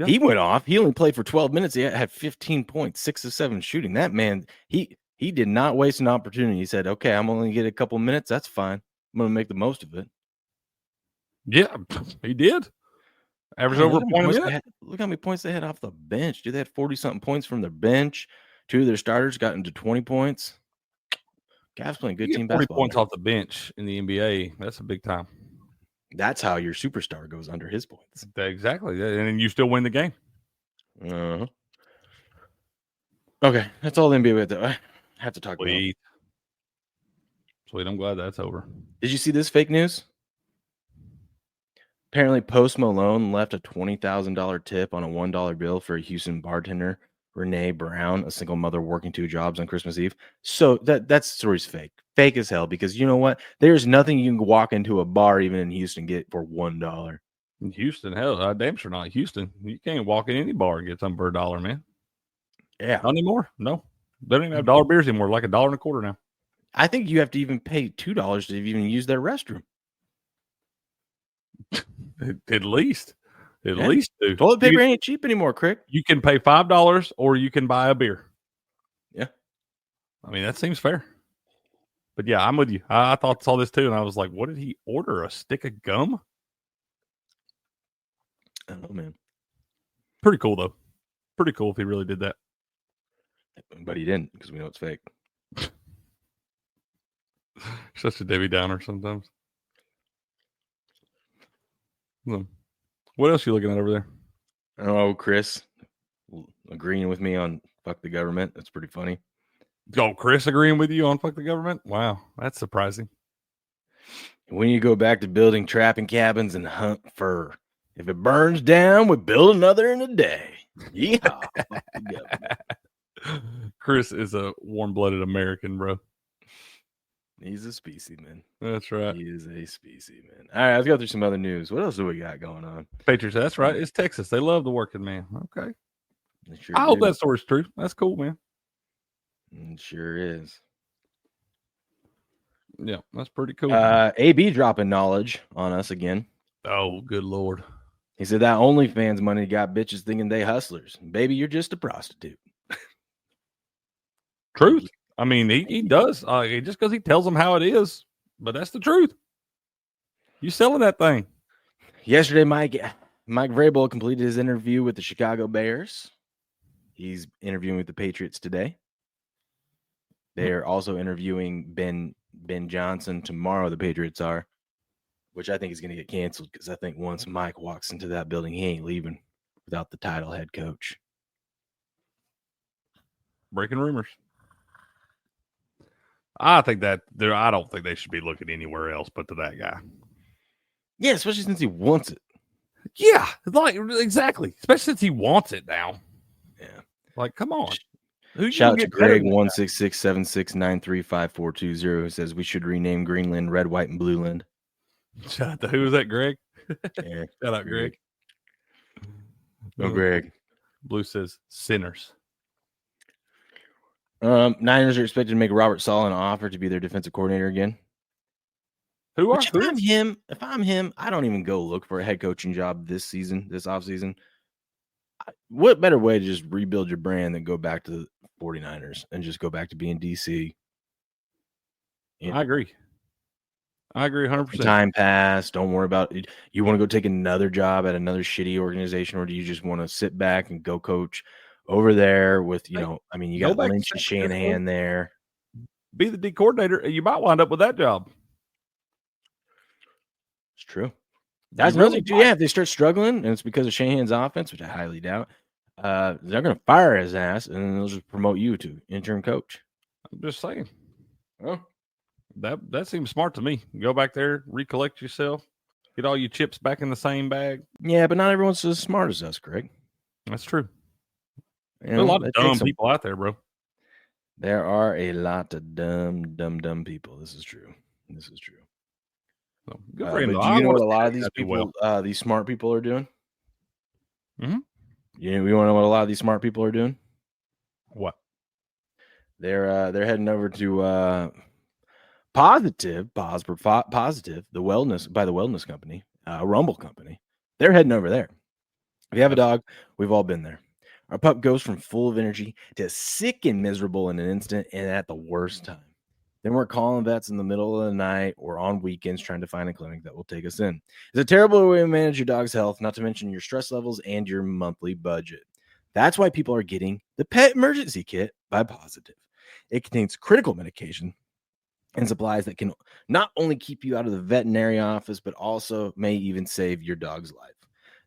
Speaker 1: He went off. He only played for 12 minutes. He had 15 points, 6 of 7 shooting. That man, he did not waste an opportunity. He said, okay, I'm only going to get a couple minutes. That's fine. I'm going to make the most of it.
Speaker 2: Yeah, he did. Average over a point a minute.
Speaker 1: Look how many points they had off the bench. Dude, they had 40-something points from their bench. 2 of their starters got into 20 points. Cavs playing good team basketball.
Speaker 2: 40 points off the bench in the NBA. That's a big time.
Speaker 1: That's how your superstar goes under his points.
Speaker 2: Exactly. And then you still win the game.
Speaker 1: Okay. That's all the NBA we have to talk about.
Speaker 2: Sweet. I'm glad that's over.
Speaker 1: Did you see this fake news? Apparently, Post Malone left a $20,000 tip on a $1 bill for a Houston bartender, Renee Brown, a single mother working 2 jobs on Christmas Eve. So that story's fake. Fake as hell, because you know what? There's nothing you can walk into a bar, even in Houston, get for $1.
Speaker 2: In Houston, hell, I damn sure not Houston. You can't walk in any bar and get something for $1, man.
Speaker 1: Yeah.
Speaker 2: Not anymore. No. They don't even have dollar beers anymore, like $1.25 now.
Speaker 1: I think you have to even pay $2 to even use their restroom.
Speaker 2: At least. At
Speaker 1: Yeah.
Speaker 2: least do.
Speaker 1: Toilet paper ain't cheap anymore, Crick.
Speaker 2: You can pay $5 or you can buy a beer.
Speaker 1: Yeah.
Speaker 2: I mean, that seems fair. But yeah, I'm with you. I saw this too, and I was like, what did he order? A stick of gum?
Speaker 1: Oh, man.
Speaker 2: Pretty cool, though. Pretty cool if he really did that.
Speaker 1: But he didn't, because we know it's fake.
Speaker 2: Such a Debbie Downer sometimes. What else are you looking at over there?
Speaker 1: Oh, Chris agreeing with me on fuck the government. That's pretty funny.
Speaker 2: Oh, Chris agreeing with you on fuck the government? Wow, that's surprising.
Speaker 1: We need to go back to building trapping cabins and hunt fur. If it burns down, we build another in a day. Yeehaw. Fuck the government.
Speaker 2: Chris is a warm-blooded American, bro.
Speaker 1: He's a species, man.
Speaker 2: That's right.
Speaker 1: He is a species, man. All right, let's go through some other news. What else do we got going on?
Speaker 2: Patriots, that's right. It's Texas. They love the working man. Okay.
Speaker 1: Sure
Speaker 2: I hope
Speaker 1: do.
Speaker 2: that story's true. That's cool, man.
Speaker 1: It sure is.
Speaker 2: Yeah, that's pretty cool.
Speaker 1: AB dropping knowledge on us again.
Speaker 2: Oh, good Lord.
Speaker 1: He said that OnlyFans money got bitches thinking they hustlers. Baby, you're just a prostitute.
Speaker 2: Truth. I mean, he does. Just because he tells them how it is, but that's the truth. You selling that thing. Yesterday,
Speaker 1: Mike Vrabel completed his interview with the Chicago Bears. He's interviewing with the Patriots today. They're also interviewing Ben Johnson tomorrow. The Patriots are, which I think is going to get canceled because I think once Mike walks into that building, he ain't leaving without the title head coach.
Speaker 2: Breaking rumors. I don't think they should be looking anywhere else but to that guy.
Speaker 1: Yeah, especially since he wants it.
Speaker 2: Yeah, like exactly. Especially since he wants it now.
Speaker 1: Yeah.
Speaker 2: Like, come on.
Speaker 1: Shout out to Greg 16676935420 who says we should rename Greenland red, white, and blue land.
Speaker 2: Shout out to who was that, Greg?
Speaker 1: Yeah.
Speaker 2: Shout out, Greg.
Speaker 1: Oh, Greg.
Speaker 2: Blue says sinners.
Speaker 1: Niners are expected to make Robert Saleh an offer to be their defensive coordinator again. If I'm him, I don't even go look for a head coaching job this offseason. What better way to just rebuild your brand than go back to the 49ers and just go back to being DC?
Speaker 2: I agree 100%.
Speaker 1: Time passed. Don't worry about it. You want to go take another job at another shitty organization, or do you just want to sit back and go coach over there with, you got Lynch and Shanahan there.
Speaker 2: Be the D coordinator. You might wind up with that job.
Speaker 1: It's true. That's another thing, too. Yeah, if they start struggling and it's because of Shanahan's offense, which I highly doubt, they're going to fire his ass and then they'll just promote you to interim coach.
Speaker 2: I'm just saying.
Speaker 1: Well,
Speaker 2: that seems smart to me. Go back there, recollect yourself, get all your chips back in the same bag.
Speaker 1: Yeah, but not everyone's as smart as us, Greg.
Speaker 2: That's true. There's a lot of dumb people out there, bro.
Speaker 1: There are a lot of dumb people. This is true.
Speaker 2: So, good for him.
Speaker 1: Do you know what a lot of these people, these smart people are doing?
Speaker 2: Mm-hmm.
Speaker 1: We want to know what a lot of these smart people are doing?
Speaker 2: What?
Speaker 1: They're heading over to Positive, the wellness company, Rumble company. They're heading over there. If you have a dog, we've all been there. Our pup goes from full of energy to sick and miserable in an instant and at the worst time. Then we're calling vets in the middle of the night or on weekends trying to find a clinic that will take us in. It's a terrible way to manage your dog's health, not to mention your stress levels and your monthly budget. That's why people are getting the Pet Emergency Kit by Positive. It contains critical medication and supplies that can not only keep you out of the veterinary office, but also may even save your dog's life.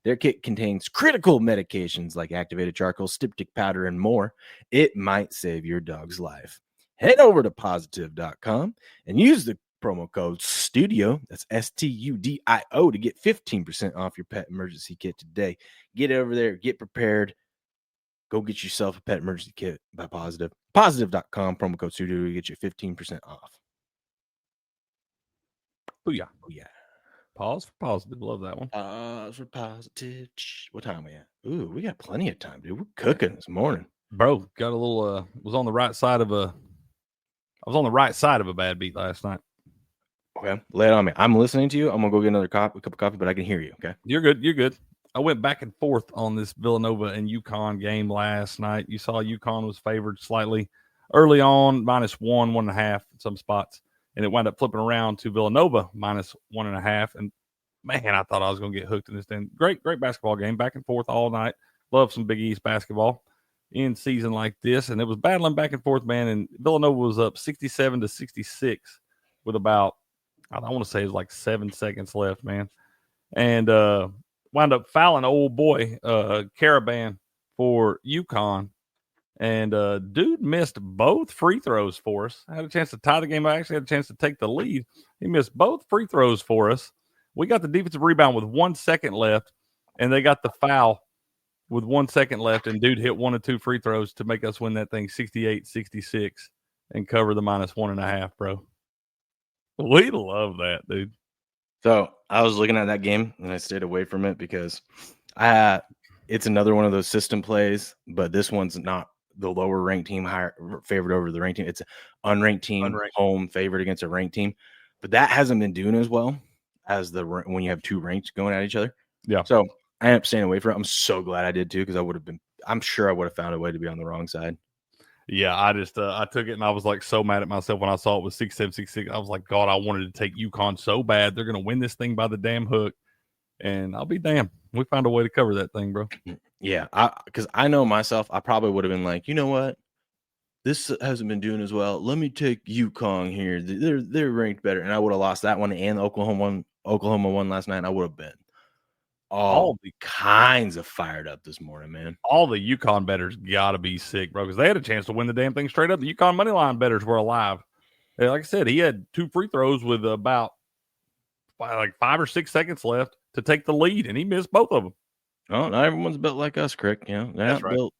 Speaker 1: Their kit contains critical medications like activated charcoal, styptic powder, and more. It might save your dog's life. Head over to positive.com and use the promo code STUDIO, that's STUDIO, to get 15% off your pet emergency kit today. Get over there, get prepared. Go get yourself a pet emergency kit by Positive. Positive.com, promo code STUDIO to get you 15% off.
Speaker 2: Booyah.
Speaker 1: Booyah.
Speaker 2: Pause for positive. Love that one.
Speaker 1: Pause for positive. What time are we at? Ooh, we got plenty of time, dude. We're cooking this morning.
Speaker 2: Bro, got a little was on the right side of a bad beat last night.
Speaker 1: Okay, lay it on me. I'm listening to you. I'm gonna go get another cup of coffee, but I can hear you. Okay.
Speaker 2: You're good. I went back and forth on this Villanova and UConn game last night. You saw UConn was favored slightly early on, -1, 1.5 in some spots, and it wound up flipping around to Villanova -1.5. And man, I thought I was going to get hooked in this thing. Great basketball game, back and forth all night. Love some Big East basketball in season like this, and it was battling back and forth, man. And Villanova was up 67-66 with about, I want to say it was like 7 seconds left, man, and wound up fouling old boy Caravan for UConn. And dude missed both free throws for us. I had a chance to tie the game. I actually had a chance to take the lead. He missed both free throws for us. We got the defensive rebound with 1 second left, and they got the foul with 1 second left, and dude hit 1 or 2 free throws to make us win that thing 68-66 and cover the -1.5, bro. We love that, dude.
Speaker 1: So I was looking at that game and I stayed away from it because it's another one of those system plays, but this one's not the lower ranked team higher favored over the ranked team. It's an unranked team home favored against a ranked team, but that hasn't been doing as well as when you have two ranked going at each other.
Speaker 2: Yeah.
Speaker 1: So I ended up staying away from it. I'm so glad I did too, because I'm sure I would have found a way to be on the wrong side.
Speaker 2: Yeah, I just I took it and I was like so mad at myself when I saw it was 6-7, 6-6. I was like, God, I wanted to take UConn so bad. They're gonna win this thing by the damn hook. And I'll be damned. We found a way to cover that thing, bro.
Speaker 1: Yeah, because I know myself, I probably would have been like, you know what? This hasn't been doing as well. Let me take UConn here. They're ranked better. And I would have lost that one and Oklahoma won last night, and I would have been all kinds of fired up this morning, man.
Speaker 2: All the UConn bettors got to be sick, bro, because they had a chance to win the damn thing straight up. The UConn money line bettors were alive. And like I said, he had 2 free throws with about like 5 or 6 seconds left to take the lead, and he missed both of them.
Speaker 1: Oh, not everyone's built like us, Crick. You know,
Speaker 2: that's right.
Speaker 1: Built.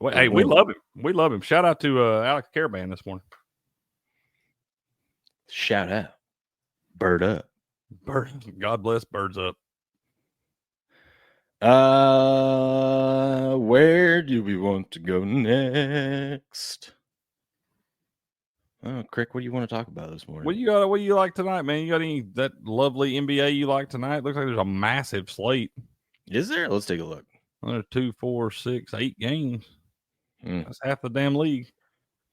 Speaker 2: Well, hey, we love him. We love him. Shout out to Alex Caravan this morning.
Speaker 1: Shout out. Bird up.
Speaker 2: God bless Birds up.
Speaker 1: Where do we want to go next? Oh, Crick, what do you want to talk about this morning?
Speaker 2: What do you like tonight, man? You got any that lovely NBA you like tonight? Looks like there's a massive slate.
Speaker 1: Is there? Let's take a look.
Speaker 2: There's 2, 4, 6, 8 games. That's half the damn league.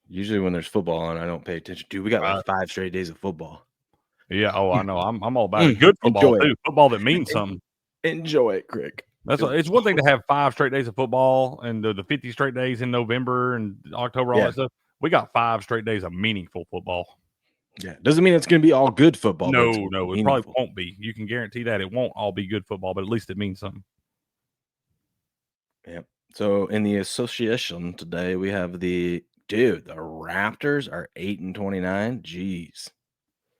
Speaker 1: Usually when there's football on, I don't pay attention. Dude, we got like 5 straight days of football.
Speaker 2: Yeah. Oh, I know. I'm all about it. Good football too. Football that means something.
Speaker 1: Enjoy it, Crick.
Speaker 2: It's one thing to have 5 straight days of football and the 50 straight days in November and October, all that stuff. We got 5 straight days of meaningful football.
Speaker 1: Yeah. Doesn't mean it's going to be all good football.
Speaker 2: No, it probably won't be. You can guarantee that it won't all be good football, but at least it means something.
Speaker 1: Yeah. So in the association today, we have the Raptors are 8-29. Jeez.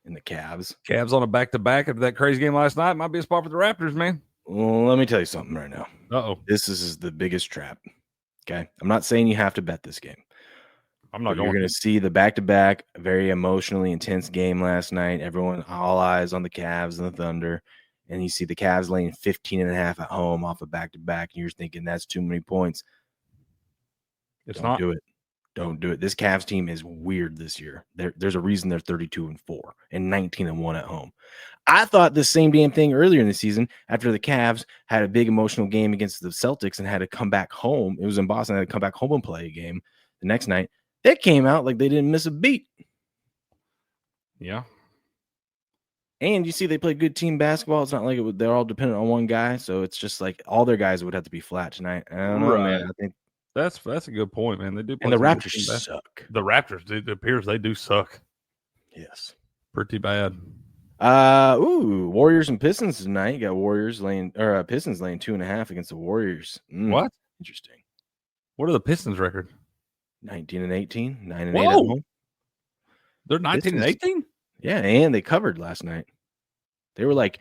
Speaker 1: And the Cavs.
Speaker 2: Cavs on a back-to-back after that crazy game last night. Might be a spot for the Raptors, man.
Speaker 1: Well, let me tell you something right now.
Speaker 2: Uh-oh.
Speaker 1: This is the biggest trap. Okay. I'm not saying you have to bet this game.
Speaker 2: I'm not going.
Speaker 1: You're going to see the back-to-back, very emotionally intense game last night. Everyone, all eyes on the Cavs and the Thunder. And you see the Cavs laying 15.5 at home off a back-to-back. And you're thinking that's too many points. Don't do it. Don't do it. This Cavs team is weird this year. There's a reason they're 32-4 and 19-1 at home. I thought the same damn thing earlier in the season after the Cavs had a big emotional game against the Celtics and had to come back home. It was in Boston. They had to come back home and play a game the next night. They came out like they didn't miss a beat.
Speaker 2: Yeah.
Speaker 1: And you see they play good team basketball. It's not like they're all dependent on one guy. So it's just like all their guys would have to be flat tonight. I don't know, man. I think
Speaker 2: that's a good point, man. They do play,
Speaker 1: and the Raptors suck.
Speaker 2: The Raptors, it appears they do suck.
Speaker 1: Yes.
Speaker 2: Pretty bad.
Speaker 1: Warriors and Pistons tonight. You got Pistons laying 2.5 against the Warriors.
Speaker 2: What?
Speaker 1: Interesting.
Speaker 2: What are the Pistons record?
Speaker 1: 19-18, 9-8 at
Speaker 2: Whoa.
Speaker 1: home.
Speaker 2: They're 19-18?
Speaker 1: Yeah, and they covered last night. They were like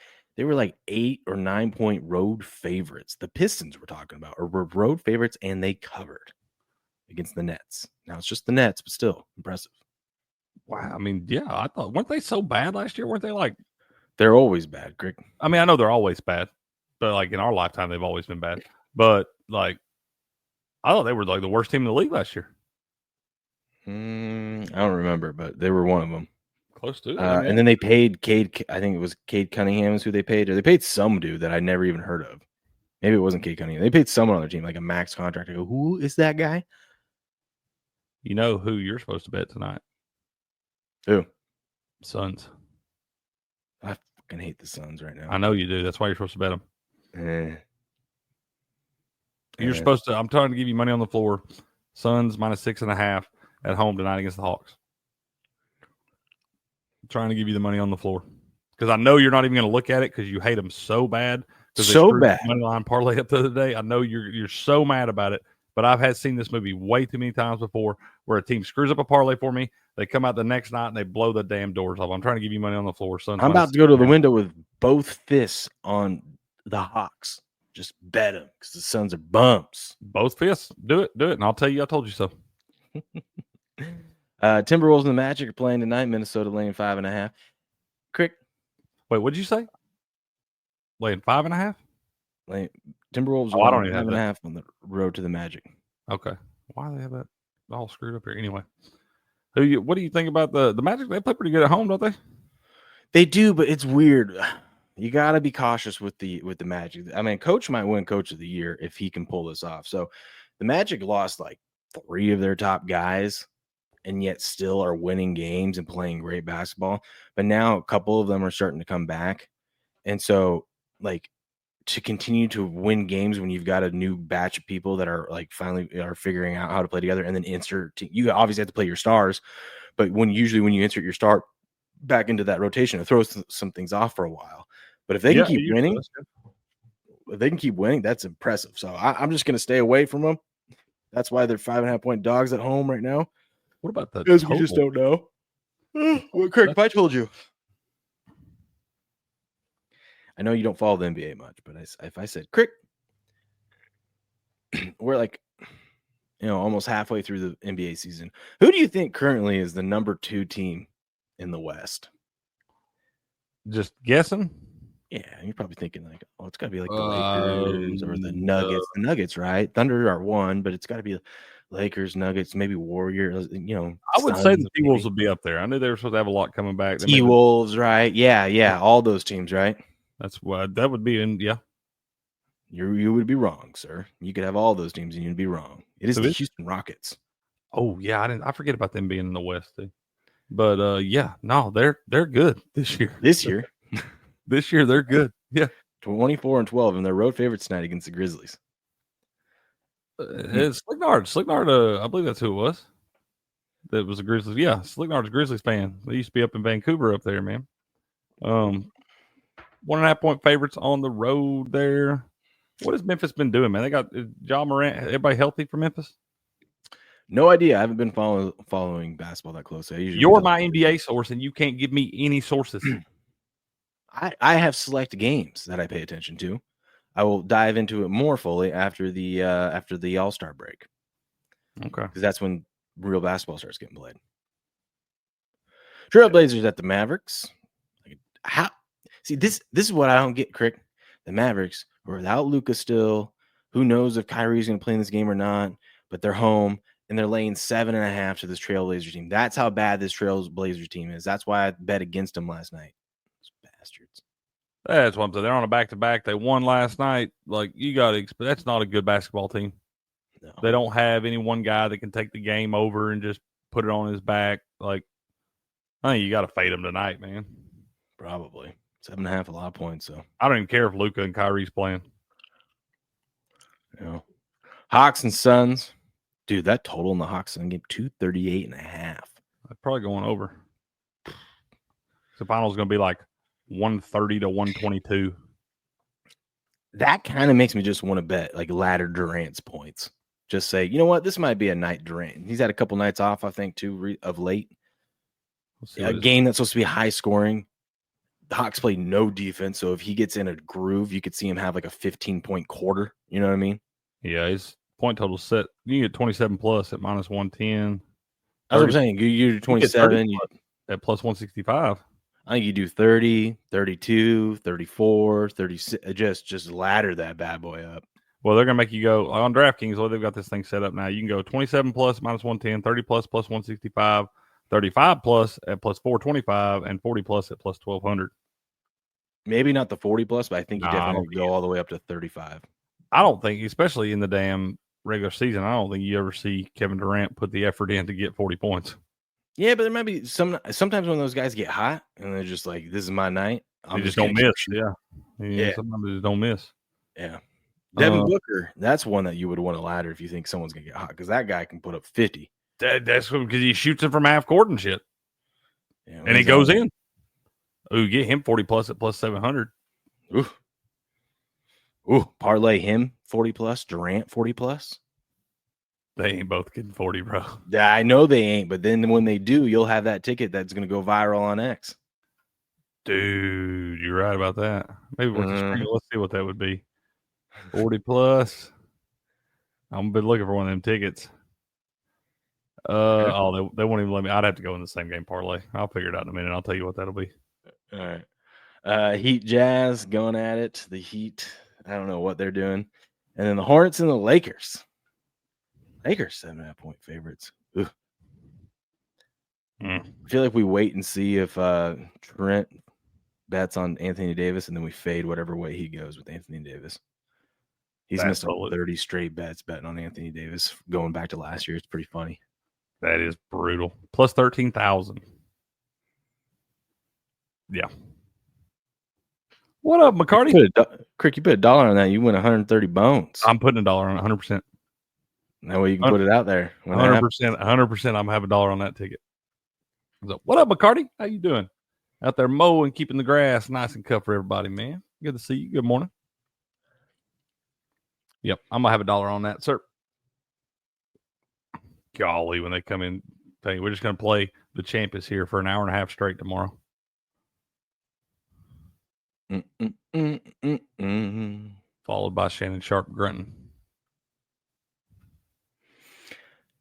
Speaker 1: 8 or 9 point road favorites. The Pistons we're talking about were road favorites, and they covered against the Nets. Now it's just the Nets, but still impressive.
Speaker 2: Wow. I mean, yeah, I thought, weren't they so bad last year? Weren't they like?
Speaker 1: They're always bad, Greg.
Speaker 2: I mean, I know they're always bad, but like in our lifetime, they've always been bad. But like, I thought they were like the worst team in the league last year.
Speaker 1: I don't remember, but they were one of them.
Speaker 2: Close to it.
Speaker 1: And then they paid Cade. I think it was Cade Cunningham is who they paid. Or they paid some dude that I never even heard of. Maybe it wasn't Cade Cunningham. They paid someone on their team, like a max contract. I go, who is that guy?
Speaker 2: You know who you're supposed to bet tonight?
Speaker 1: Who?
Speaker 2: Suns.
Speaker 1: I fucking hate the Suns right now.
Speaker 2: I know you do. That's why you're supposed to bet them. You're
Speaker 1: Eh.
Speaker 2: supposed to. I'm trying to give you money on the floor. Suns -6.5 at home tonight against the Hawks. I'm trying to give you the money on the floor because I know you're not even going to look at it because you hate them so bad.
Speaker 1: So bad.
Speaker 2: Money line parlay up the other day. I know you're so mad about it, but I've seen this movie way too many times before where a team screws up a parlay for me. They come out the next night and they blow the damn doors off. I'm trying to give you money on the floor. Suns
Speaker 1: I'm about to go to the window with both fists on the Hawks. Just bet them because the Suns are bumps.
Speaker 2: Both fists. Do it. And I'll tell you, I told you so.
Speaker 1: Timberwolves and the Magic are playing tonight. Minnesota laying 5.5. Crick.
Speaker 2: Wait, what'd you say? Laying 5.5?
Speaker 1: Timberwolves
Speaker 2: I
Speaker 1: are
Speaker 2: don't even have
Speaker 1: 5.5 on the road to the Magic.
Speaker 2: Okay. Why do they have that all screwed up here? Anyway, what do you think about the Magic? They play pretty good at home, don't they?
Speaker 1: They do, but it's weird. You got to be cautious with the Magic. I mean, Coach might win Coach of the Year if he can pull this off. So the Magic lost like 3 of their top guys and yet still are winning games and playing great basketball. But now a couple of them are starting to come back. And so, like, to continue to win games when you've got a new batch of people that are like finally are figuring out how to play together, and then you obviously have to play your stars. But when you insert your star back into that rotation, it throws some things off for a while. But if they can keep winning, that's impressive. So I'm just going to stay away from them. That's why they're 5.5-point dogs at home right now.
Speaker 2: What about that?
Speaker 1: Because we just don't know. Well, Kirk, if I told you, I know you don't follow the NBA much, but if I said, Crick, we're like, almost halfway through the NBA season. Who do you think currently is the number 2 team in the West?
Speaker 2: Just guessing?
Speaker 1: Yeah, you're probably thinking like, oh, it's got to be like the Lakers or the Nuggets. The Nuggets, right? Thunder are 1, but it's got to be Lakers, Nuggets, maybe Warriors.
Speaker 2: I would say the T-Wolves would be up there. I knew they were supposed to have a lot coming back.
Speaker 1: T-Wolves, right? Yeah, all those teams, right?
Speaker 2: That's what that would be in. Yeah,
Speaker 1: you would be wrong, sir. You could have all those teams and you'd be wrong. It is the Houston Rockets.
Speaker 2: Oh yeah, I forget about them being in the West too. But yeah, no, they're good this year.
Speaker 1: This year.
Speaker 2: This year they're good. Yeah.
Speaker 1: 24-12, and their road favorites tonight against the Grizzlies.
Speaker 2: It's Slicknard, I believe that's who it was. That was a Grizzlies. Yeah, Slicknard's a Grizzlies fan. They used to be up in Vancouver up there, man. 1.5-point favorites on the road there. What has Memphis been doing, man? They got Ja Morant. Everybody healthy for Memphis?
Speaker 1: No idea. I haven't been following basketball that closely.
Speaker 2: You're my NBA source, and you can't give me any sources.
Speaker 1: I have select games that I pay attention to. I will dive into it more fully after the All-Star break.
Speaker 2: Okay,
Speaker 1: because that's when real basketball starts getting played. Trailblazers at the Mavericks. See, this is what I don't get, Crick. The Mavericks are without Luka still. Who knows if Kyrie's going to play in this game or not? But they're home and they're laying 7.5 to this Trailblazer team. That's how bad this Trailblazer team is. That's why I bet against them last night. Bastards.
Speaker 2: That's what I'm saying. They're on a back-to-back. They won last night. Like, you got to expect that's not a good basketball team. No. They don't have any one guy that can take the game over and just put it on his back. Like, I think you got to fade them tonight, man.
Speaker 1: Probably 7.5, a lot of points. So
Speaker 2: I don't even care if Luka and Kyrie's playing.
Speaker 1: Hawks and Suns, dude. That total in the Hawks Sun game 238.5.
Speaker 2: They're probably going over. The final's going to be like 130 to 122.
Speaker 1: That kind of makes me just want to bet like ladder Durant's points. Just say, you know what, this might be a night Durant. He's had a couple nights off, I think, too, of late. A game that's supposed to be high scoring. The Hawks play no defense, so if he gets in a groove, you could see him have like a 15-point quarter. You know what I mean?
Speaker 2: Yeah, his point total set. You get 27 plus at -110.
Speaker 1: That's what I'm saying. You do 27
Speaker 2: at plus 165.
Speaker 1: I think you do 30, 32, 34, 36. Just ladder that bad boy up.
Speaker 2: Well, they're going to make you go on DraftKings. Well, they've got this thing set up now. You can go 27 plus minus 110, 30 plus plus 165, 35 plus at plus 425, and 40 plus at plus 1200.
Speaker 1: Maybe not the 40 plus, but I think you
Speaker 2: Nah, I
Speaker 1: definitely
Speaker 2: don't
Speaker 1: go all the way up to 35.
Speaker 2: I don't think, especially in the damn regular season, I don't think you ever see Kevin Durant put the effort in to get 40 points.
Speaker 1: Yeah, but there might be sometimes when those guys get hot and they're just like, this is my night.
Speaker 2: They just don't miss. Yeah. Sometimes they just don't miss.
Speaker 1: Yeah. Devin Booker, that's one that you would want to ladder if you think someone's going to get hot because that guy can put up 50.
Speaker 2: That's because he shoots it from half court and shit.
Speaker 1: Yeah,
Speaker 2: and he goes in. Ooh, get him 40 plus at plus 700.
Speaker 1: Ooh, parlay him 40 plus, Durant 40 plus.
Speaker 2: They ain't both getting 40, bro.
Speaker 1: Yeah, I know they ain't, but then when they do, you'll have that ticket that's going to go viral on X.
Speaker 2: Dude, you're right about that. Maybe let's see what that would be. 40 plus. I'm been looking for one of them tickets. They won't even let me. I'd have to go in the same game parlay. I'll figure it out in a minute. I'll tell you what that'll be.
Speaker 1: All right. Heat Jazz going at it. The Heat, I don't know what they're doing. And then the Hornets and the Lakers. Lakers 7.5-point favorites. I feel like we wait and see if Trent bets on Anthony Davis, and then we fade whatever way he goes with Anthony Davis. He's missed 30 straight bets betting on Anthony Davis going back to last year. It's pretty funny.
Speaker 2: That is brutal. Plus 13,000. Yeah. What up, McCarty?
Speaker 1: Crick, you put $1 on that, you win 130 bones.
Speaker 2: I'm putting $1 on it, 100%.
Speaker 1: That way you can put it out there.
Speaker 2: 100%. 100%. I'm gonna have $1 on that ticket. So, what up, McCarty? How you doing? Out there mowing, keeping the grass nice and cut for everybody, man. Good to see you. Good morning. Yep, I'm gonna have $1 on that, sir. Golly, when they come in, we're just gonna play the champions here for an hour and a half straight tomorrow. Followed by Shannon Sharp grunting.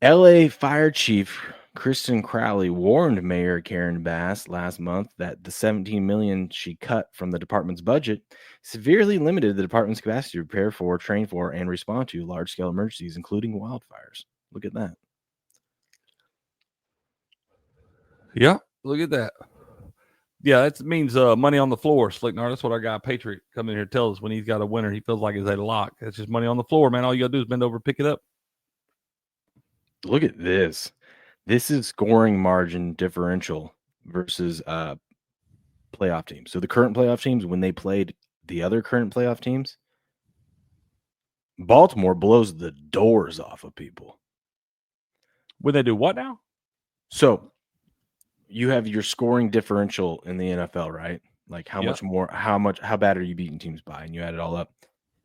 Speaker 1: LA Fire Chief Kristen Crowley warned Mayor Karen Bass last month that the $17 million she cut from the department's budget severely limited the department's capacity to prepare for, train for, and respond to large-scale emergencies, including wildfires. Look at that.
Speaker 2: Yeah, look at that. Yeah, that means money on the floor, Slicknar. That's what our guy Patriot come in here tells us when he's got a winner. He feels like it's a lock. It's just money on the floor, man. All you got to do is bend over, pick it up.
Speaker 1: Look at this. This is scoring margin differential versus playoff teams. So the current playoff teams, when they played the other current playoff teams, Baltimore blows the doors off of people.
Speaker 2: When they do what now?
Speaker 1: So you have your scoring differential in the NFL, right? Like how bad are you beating teams by? And you add it all up.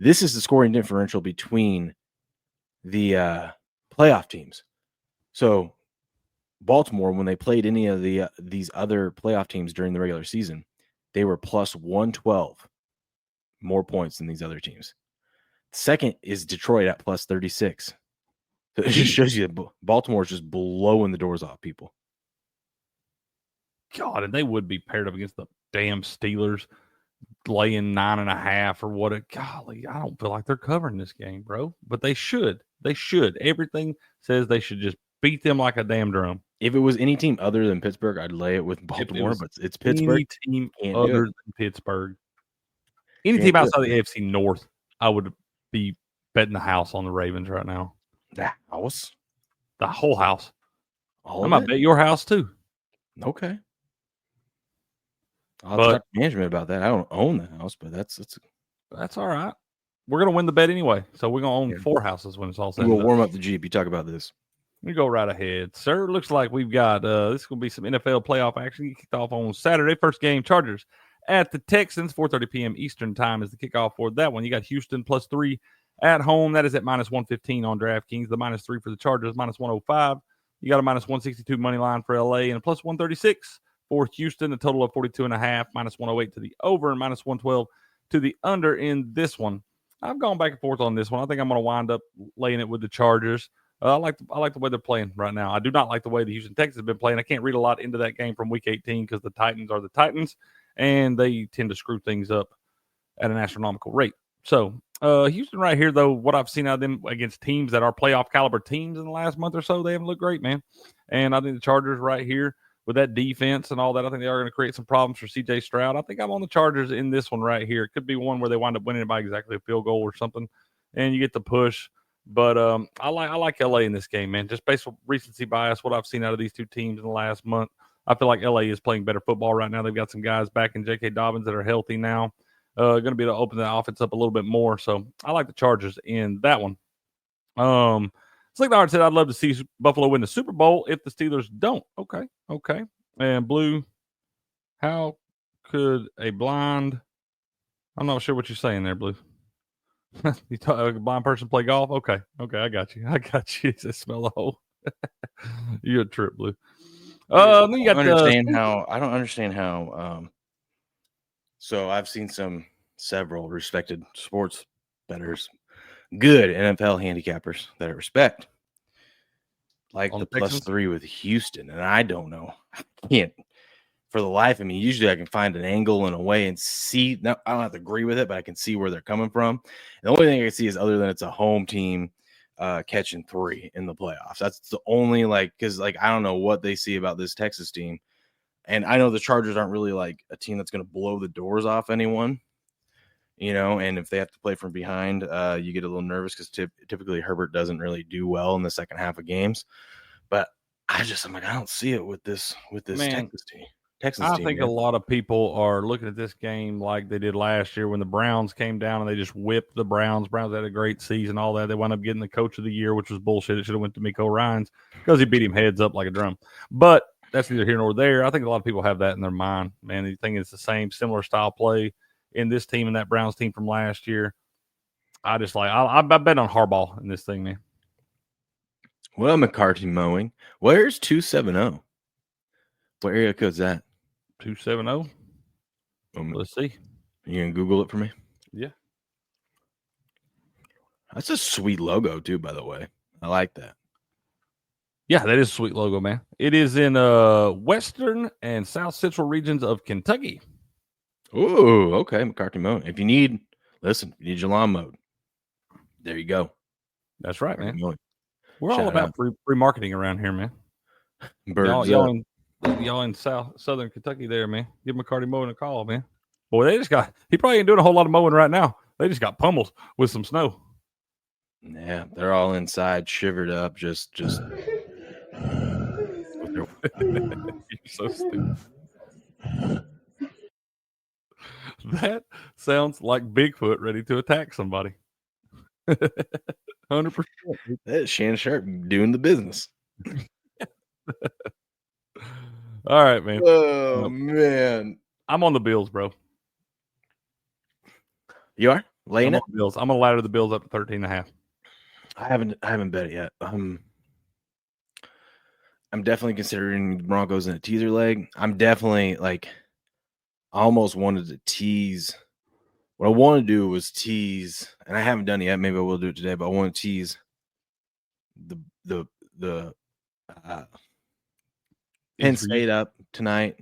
Speaker 1: This is the scoring differential between the playoff teams. So Baltimore, when they played any of these other playoff teams during the regular season, they were plus 112 more points than these other teams. Second is Detroit at plus 36. So it just shows you that Baltimore is just blowing the doors off people.
Speaker 2: God, and they would be paired up against the damn Steelers, laying 9.5 or what? Golly, I don't feel like they're covering this game, bro. But they should. They should. Everything says they should just beat them like a damn drum.
Speaker 1: If it was any team other than Pittsburgh, I'd lay it with Baltimore, but it's Pittsburgh.
Speaker 2: Any team other than Pittsburgh. Any team outside the AFC North, I would be betting the house on the Ravens right now.
Speaker 1: The house?
Speaker 2: The whole house.
Speaker 1: I
Speaker 2: might bet your house too.
Speaker 1: Okay. I'll talk to management about that. I don't own the house, but that's
Speaker 2: all right. We're gonna win the bet anyway, so we're gonna own 4 houses when it's all said.
Speaker 1: We'll warm up the Jeep. You talk about this.
Speaker 2: We go right ahead, sir. Looks like we've got this is gonna be some NFL playoff action. Kicked off on Saturday. First game, Chargers at the Texans. 4:30 p.m. Eastern time is the kickoff for that one. You got Houston plus 3 at home. That is at minus 115 on DraftKings. The minus 3 for the Chargers, minus 105. You got a minus 162 money line for LA and a plus 136 for Houston. A total of 42.5, minus 108 to the over and minus 112 to the under in this one. I've gone back and forth on this one. I think I'm going to wind up laying it with the Chargers. I like the way they're playing right now. I do not like the way the Houston Texans have been playing. I can't read a lot into that game from Week 18 because the Titans are the Titans, and they tend to screw things up at an astronomical rate. So Houston right here, though, what I've seen out of them against teams that are playoff caliber teams in the last month or so, they haven't looked great, man. And I think the Chargers right here with that defense and all that, I think they are going to create some problems for C.J. Stroud. I think I'm on the Chargers in this one right here. It could be one where they wind up winning by exactly a field goal or something, and you get the push. But I like LA in this game, man. Just based on recency bias, what I've seen out of these two teams in the last month, I feel like LA is playing better football right now. They've got some guys back in J.K. Dobbins that are healthy now. Going to be able to open the offense up a little bit more. So I like the Chargers in that one. Slick Hard said, I'd love to see Buffalo win the Super Bowl if the Steelers don't. Okay. And Blue, how could a blind – I'm not sure what you're saying there, Blue. You talk, a blind person play golf? Okay, I got you. Just smell the hole. You're a trip, Blue. Then you got
Speaker 1: I don't understand how. So I've seen several respected sports bettors, good NFL handicappers that I respect, like
Speaker 2: On
Speaker 1: the
Speaker 2: Texans?
Speaker 1: +3 with Houston, and I don't know. I can't for the life of me. Usually I can find an angle and a way and see. Now, I don't have to agree with it, but I can see where they're coming from. The only thing I can see is other than it's a home team catching 3 in the playoffs. That's the only because I don't know what they see about this Texas team. And I know the Chargers aren't really like a team that's going to blow the doors off anyone, and if they have to play from behind, you get a little nervous because typically Herbert doesn't really do well in the second half of games. But I'm like, I don't see it with this
Speaker 2: Man,
Speaker 1: Texas team.
Speaker 2: I think a lot of people are looking at this game like they did last year when the Browns came down and they just whipped the Browns. Browns had a great season, all that. They wound up getting the coach of the year, which was bullshit. It should have went to Miko Ryans because he beat him heads up like a drum. But that's neither here nor there. I think a lot of people have that in their mind, man. They think it's the same, similar style play in this team and that Browns team from last year. I bet on Harbaugh in this thing, man.
Speaker 1: Well, McCarthy mowing. Where's 270? What area code's that?
Speaker 2: 270. Let's see.
Speaker 1: You gonna Google it for me?
Speaker 2: Yeah.
Speaker 1: That's a sweet logo too, by the way. I like that.
Speaker 2: Yeah, that is a sweet logo, man. It is in western and south central regions of Kentucky.
Speaker 1: Ooh, okay, McCarthy mowing. If you need your lawn mowed, there you go.
Speaker 2: That's right, man.
Speaker 1: Mowing.
Speaker 2: We're all about free marketing around here, man.
Speaker 1: Birds
Speaker 2: Y'all in southern Kentucky there, man. Give McCarty mowing a call, man. Boy, he probably ain't doing a whole lot of mowing right now. They just got pummeled with some snow.
Speaker 1: Yeah, they're all inside, shivered up, just
Speaker 2: You're so stupid. That sounds like Bigfoot ready to attack somebody. 100%.
Speaker 1: That's Shannon Sharp doing the business.
Speaker 2: All right, man.
Speaker 1: Oh, man.
Speaker 2: I'm on the Bills, bro.
Speaker 1: You are? Laying
Speaker 2: I'm
Speaker 1: it?
Speaker 2: on the Bills. I'm going to ladder the Bills up to 13.5.
Speaker 1: I haven't bet it yet. I'm definitely considering the Broncos in a teaser leg. I'm definitely I almost wanted to tease. What I want to do was tease, and I haven't done it yet. Maybe I will do it today, but I want to tease the Penn State up tonight,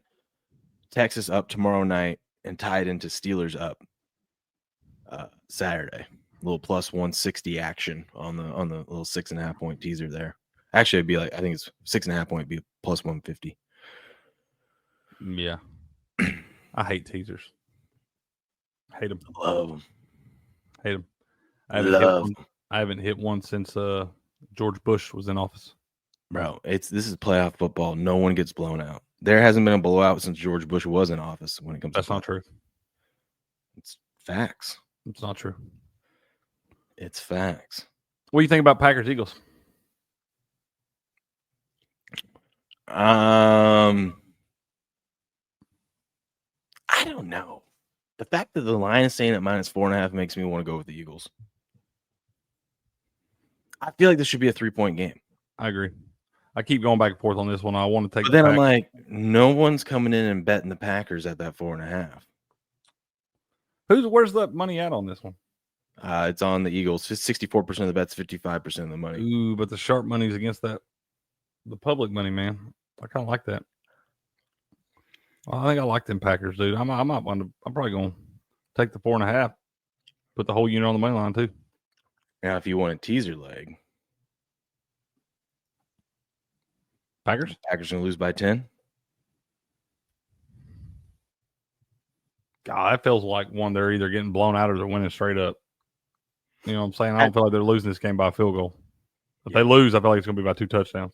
Speaker 1: Texas up tomorrow night, and tied into Steelers up Saturday. A little plus 160 action on the little 6.5 point teaser there. Actually, it'd be I think it's 6.5 point, be plus 150.
Speaker 2: Yeah. I hate teasers. Hate them.
Speaker 1: Love them.
Speaker 2: Hate them. I haven't hit one since George Bush was in office.
Speaker 1: Bro, this is playoff football. No one gets blown out. There hasn't been a blowout since George Bush was in office when it comes
Speaker 2: That's
Speaker 1: to
Speaker 2: not true.
Speaker 1: It's facts.
Speaker 2: It's not true.
Speaker 1: It's facts.
Speaker 2: What do you think about Packers Eagles?
Speaker 1: I don't know. The fact that the line is staying at -4.5 makes me want to go with the Eagles. I feel like this should be a 3-point game.
Speaker 2: I agree. I keep going back and forth on this one. I want to take.
Speaker 1: But then I'm like, no one's coming in and betting the Packers at that 4.5.
Speaker 2: Where's that money at on this one?
Speaker 1: It's on the Eagles. 64% of the bets, 55% of the money.
Speaker 2: Ooh, but the sharp money's against that. The public money, man. I kind of like that. Well, I think I like them Packers, dude. I'm probably going to take the 4.5. put the whole unit on the money line too.
Speaker 1: Now, if you want a teaser leg,
Speaker 2: Packers
Speaker 1: Packers going to lose by 10.
Speaker 2: God, that feels like one they're either getting blown out or they're winning straight up. You know what I'm saying? I don't feel like they're losing this game by a field goal. If they lose, I feel like it's going to be by 2 touchdowns.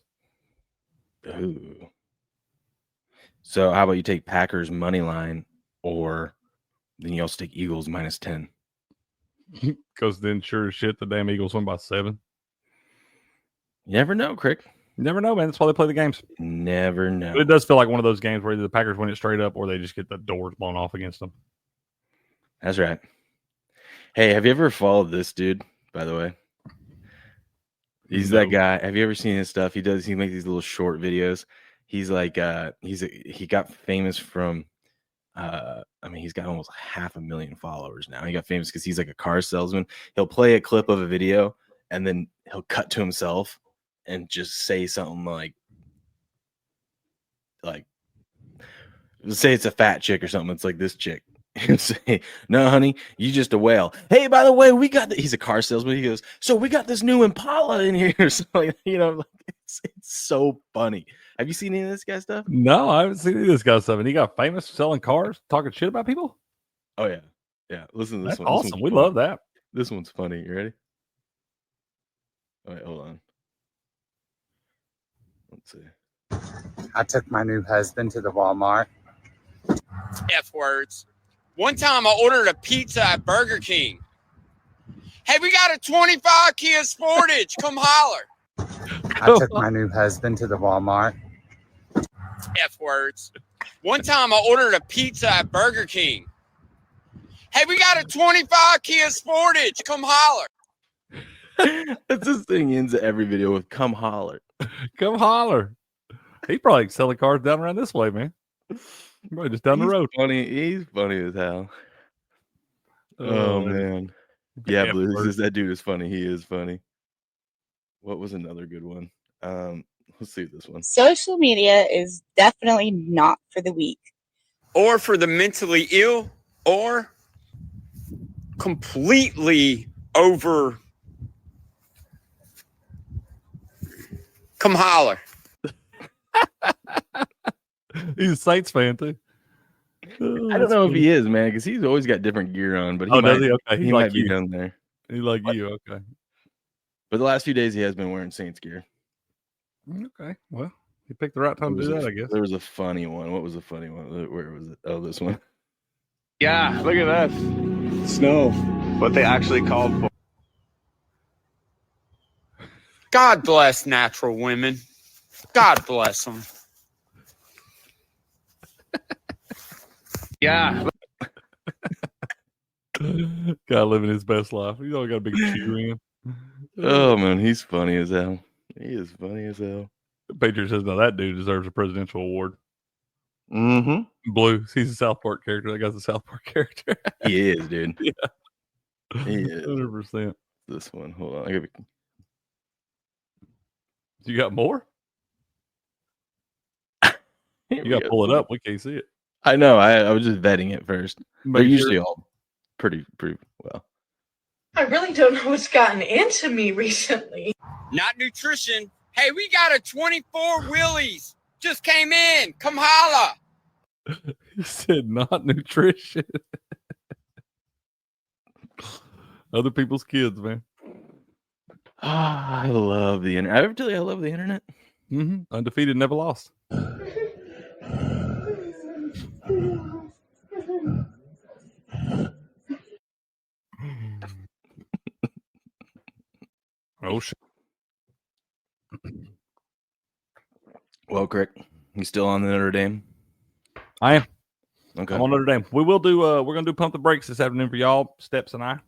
Speaker 1: Ooh. So how about you take Packers money line, or then you also take Eagles minus 10?
Speaker 2: Because then, sure as shit, the damn Eagles win by 7.
Speaker 1: You never know, Crick.
Speaker 2: You never know, man. That's why they play the games.
Speaker 1: Never know.
Speaker 2: But it does feel like one of those games where either the Packers win it straight up or they just get the doors blown off against them.
Speaker 1: That's right. Hey, have you ever followed this dude, by the way? He's that guy. Have you ever seen his stuff? He makes these little short videos. He's like, he got famous from, he's got almost 500,000 followers now. He got famous because he's like a car salesman. He'll play a clip of a video and then he'll cut to himself and just say something like, say it's a fat chick or something. It's like this chick. He'll say, "No, honey, you just a whale. Hey, by the way, we got." He's a car salesman. He goes, "So we got this new Impala in here." So, it's so funny. Have you seen any of this guy's stuff?
Speaker 2: No, I haven't seen any of this guy's stuff. And he got famous selling cars, talking shit about people.
Speaker 1: Oh yeah, yeah. Listen to this
Speaker 2: That's
Speaker 1: one.
Speaker 2: awesome. We love that.
Speaker 1: This one's funny. You ready? All right, hold on. Let's see.
Speaker 7: I took my new husband to the Walmart.
Speaker 8: F words. One time I ordered a pizza at Burger King. Hey, we got a 25 Kia Sportage. Come holler.
Speaker 7: I took my new husband to the Walmart.
Speaker 8: F words. One time I ordered a pizza at Burger King. Hey, we got a 25 Kia Sportage. Come holler.
Speaker 1: That's this thing ends every video with "come holler."
Speaker 2: Come holler. He probably selling cars down around this way, man. Probably just down the road.
Speaker 1: Funny. He's funny as hell. Oh man. Yeah, Blue. That dude is funny. He is funny. What was another good one? Let's see this one.
Speaker 9: Social media is definitely not for the weak.
Speaker 8: Or for the mentally ill, or completely over. Come holler.
Speaker 2: He's a Saints fan too.
Speaker 1: I don't know if he is, man, because he's always got different gear on. But
Speaker 2: does he? Okay,
Speaker 1: he might be down there.
Speaker 2: He like you, okay.
Speaker 1: But the last few days he has been wearing Saints gear.
Speaker 2: Okay, well, he picked the right time to do that, I guess.
Speaker 1: There was a funny one. What was the funny one? Where was it? Oh, this one.
Speaker 10: Yeah, look at that. Snow. What they actually called for.
Speaker 8: God bless natural women. God bless them.
Speaker 10: Yeah.
Speaker 2: Guy living his best life. He's always got a big cheer in.
Speaker 1: Oh man, he's funny as hell. He is funny as hell.
Speaker 2: Patriot says, "Now that dude deserves a presidential award."
Speaker 1: Mm-hmm.
Speaker 2: Blue, he's a South Park character. That guy's a South Park character.
Speaker 1: He is, dude.
Speaker 2: Yeah,
Speaker 1: he is.
Speaker 2: 100%.
Speaker 1: This one, hold on.
Speaker 2: You got more? You got to pull it up. We can't see it.
Speaker 1: I know. I was just vetting it first. They're usually
Speaker 2: sure.
Speaker 1: all pretty well.
Speaker 11: I really don't know what's gotten into me recently.
Speaker 8: Not nutrition. Hey, we got a 24 Willys. Just came in. Come holla.
Speaker 2: He said not nutrition. Other people's kids, man.
Speaker 1: I love the internet. I ever tell you I love the internet?
Speaker 2: Mm-hmm. Undefeated, never lost. Oh shit.
Speaker 1: Well, Crick, you still on the Notre Dame?
Speaker 2: I am.
Speaker 1: Okay.
Speaker 2: I'm on Notre Dame. We will do we're gonna do pump the brakes this afternoon for y'all, Steps and I.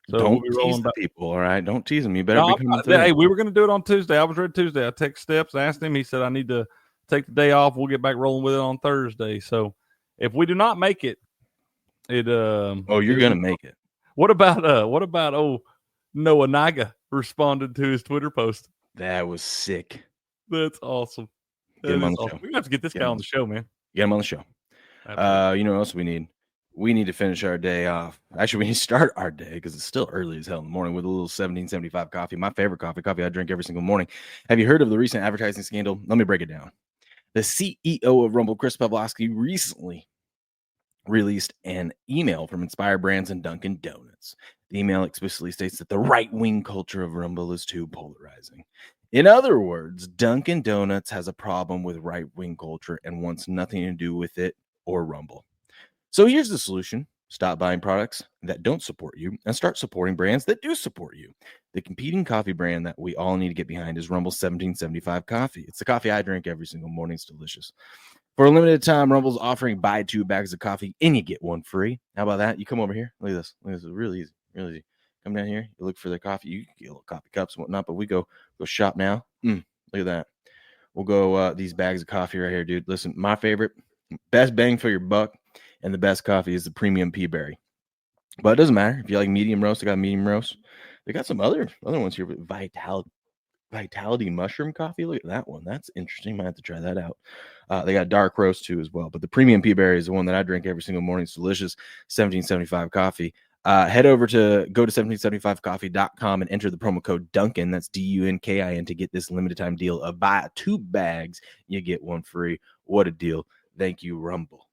Speaker 2: So
Speaker 1: don't
Speaker 2: we'll be rolling
Speaker 1: tease the
Speaker 2: back.
Speaker 1: people, all right? Don't tease them. You better
Speaker 2: No,
Speaker 1: be coming through.
Speaker 2: hey, we were gonna do it on Tuesday. I was ready Tuesday. I text Steps, asked him. He said I need to take the day off. We'll get back rolling with it on Thursday. So if we do not make it,
Speaker 1: oh, you're gonna make it.
Speaker 2: What about Noah Naga responded to his Twitter post?
Speaker 1: That was sick.
Speaker 2: That's awesome.
Speaker 1: Get him on the show.
Speaker 2: We have to get this guy on the show, man.
Speaker 1: Get him on the show. You know what else we need? we need to finish our day off. Actually, we need to start our day because it's still early as hell in the morning with a little 1775 coffee. My favorite coffee I drink every single morning. Have you heard of the recent advertising scandal? Let me break it down. The CEO of Rumble, Chris Pavlovsky, recently released an email from Inspire Brands and Dunkin' Donuts. The email explicitly states that the right-wing culture of Rumble is too polarizing. In other words, Dunkin' Donuts has a problem with right-wing culture and wants nothing to do with it or Rumble. So here's the solution. Stop buying products that don't support you and start supporting brands that do support you. The competing coffee brand that we all need to get behind is Rumble's 1775 coffee. It's the coffee I drink every single morning. It's delicious. For a limited time, Rumble's offering buy 2 bags of coffee and you get 1 free. How about that? You come over here. Look at this. Look at this. It's really easy. Really easy. Come down here. You look for the coffee. You can get little coffee cups and whatnot, but we go shop now. Look at that. We'll go these bags of coffee right here, dude. Listen, my favorite, best bang for your buck, and the best coffee is the premium pea berry. But it doesn't matter if you like medium roast. They got medium roast. They got some other ones here with Vitality mushroom coffee. Look at that one. That's interesting. Might have to try that out. They got dark roast too as well. But the premium pea berry is the one that I drink every single morning. It's delicious. 1775 coffee. Head over to 1775coffee.com and enter the promo code Dunkin. That's DUNKIN to get this limited time deal of buy 2 bags. You get 1 free. What a deal. Thank you, Rumble.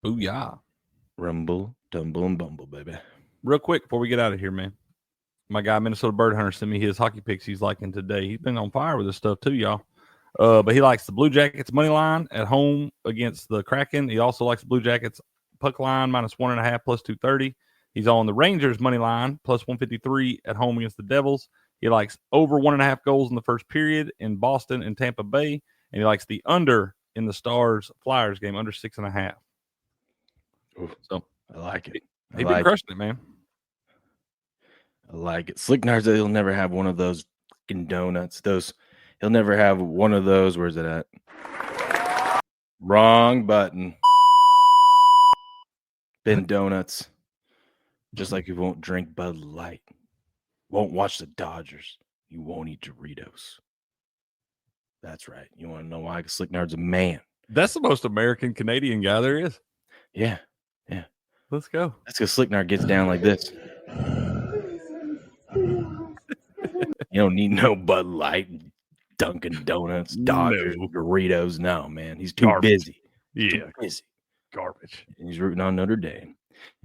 Speaker 2: Booyah.
Speaker 1: Rumble, tumble, and bumble, baby.
Speaker 2: Real quick before we get out of here, man. My guy, Minnesota Bird Hunter, sent me his hockey picks he's liking today. He's been on fire with this stuff too, y'all. But he likes the Blue Jackets money line at home against the Kraken. He also likes the Blue Jackets puck line -1.5 plus 230. He's on the Rangers money line +153 at home against the Devils. He likes over 1.5 goals in the first period in Boston and Tampa Bay. And he likes the under in the Stars Flyers game, under 6.5. So
Speaker 1: I like it.
Speaker 2: He's been crushing it, man.
Speaker 1: I like it. Slicknar's, he'll never have one of those fucking donuts. He'll never have one of those. Where's it at? Wrong button. Ben Donuts. Just like you won't drink Bud Light. Won't watch the Dodgers. You won't eat Doritos. That's right. You want to know why? Because Slicknard's a man.
Speaker 2: That's the most American Canadian guy there is.
Speaker 1: Yeah. Yeah.
Speaker 2: Let's go.
Speaker 1: That's because Slicknard gets down like this. You don't need no Bud Light, Dunkin' Donuts, Dodgers, Doritos. No, man. He's too busy.
Speaker 2: Yeah.
Speaker 1: Too busy.
Speaker 2: Garbage.
Speaker 1: And he's rooting on Notre Dame.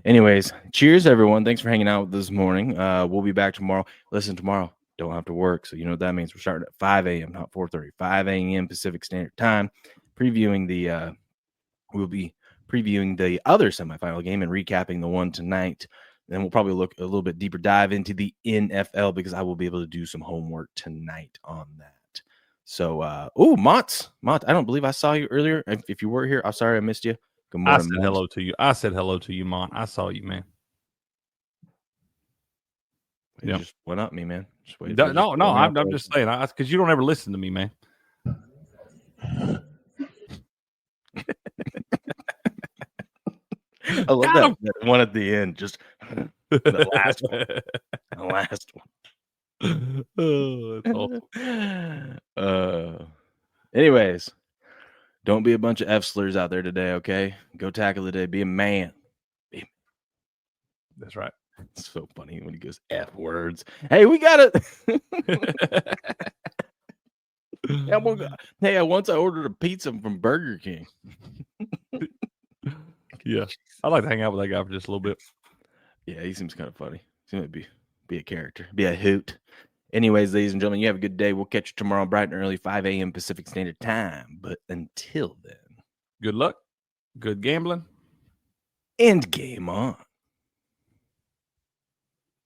Speaker 1: Anyways, cheers, everyone. Thanks for hanging out this morning. We'll be back tomorrow. Listen, tomorrow, don't have to work. So you know what that means. We're starting at 5 a.m., not 4:30. 5 a.m. Pacific Standard Time. We'll be previewing the other semifinal game and recapping the one tonight. Then we'll probably look a little bit deeper dive into the NFL because I will be able to do some homework tonight on that. So, Mott, I don't believe I saw you earlier. If you were here, I'm sorry I missed you. Good morning.
Speaker 2: I said hello to you. I said hello to you, Mont. I saw you, man.
Speaker 1: You just went up me, man.
Speaker 2: No, I'm just saying, because you don't ever listen to me, man.
Speaker 1: I love that one at the end. Just the last one. The last one.
Speaker 2: Oh, that's awful.
Speaker 1: Anyways, don't be a bunch of F slurs out there today, okay? Go tackle the day. Be a man.
Speaker 2: That's right.
Speaker 1: It's so funny when he goes F words. Hey, we got it. Hey, once I ordered a pizza from Burger King.
Speaker 2: Yeah, I'd like to hang out with that guy for just a little bit.
Speaker 1: Yeah, he seems kind of funny. Seems to be a character, be a hoot. Anyways, ladies and gentlemen, you have a good day. We'll catch you tomorrow bright and early, 5 a.m. Pacific Standard Time. But until then,
Speaker 2: good luck, good gambling,
Speaker 1: and game on.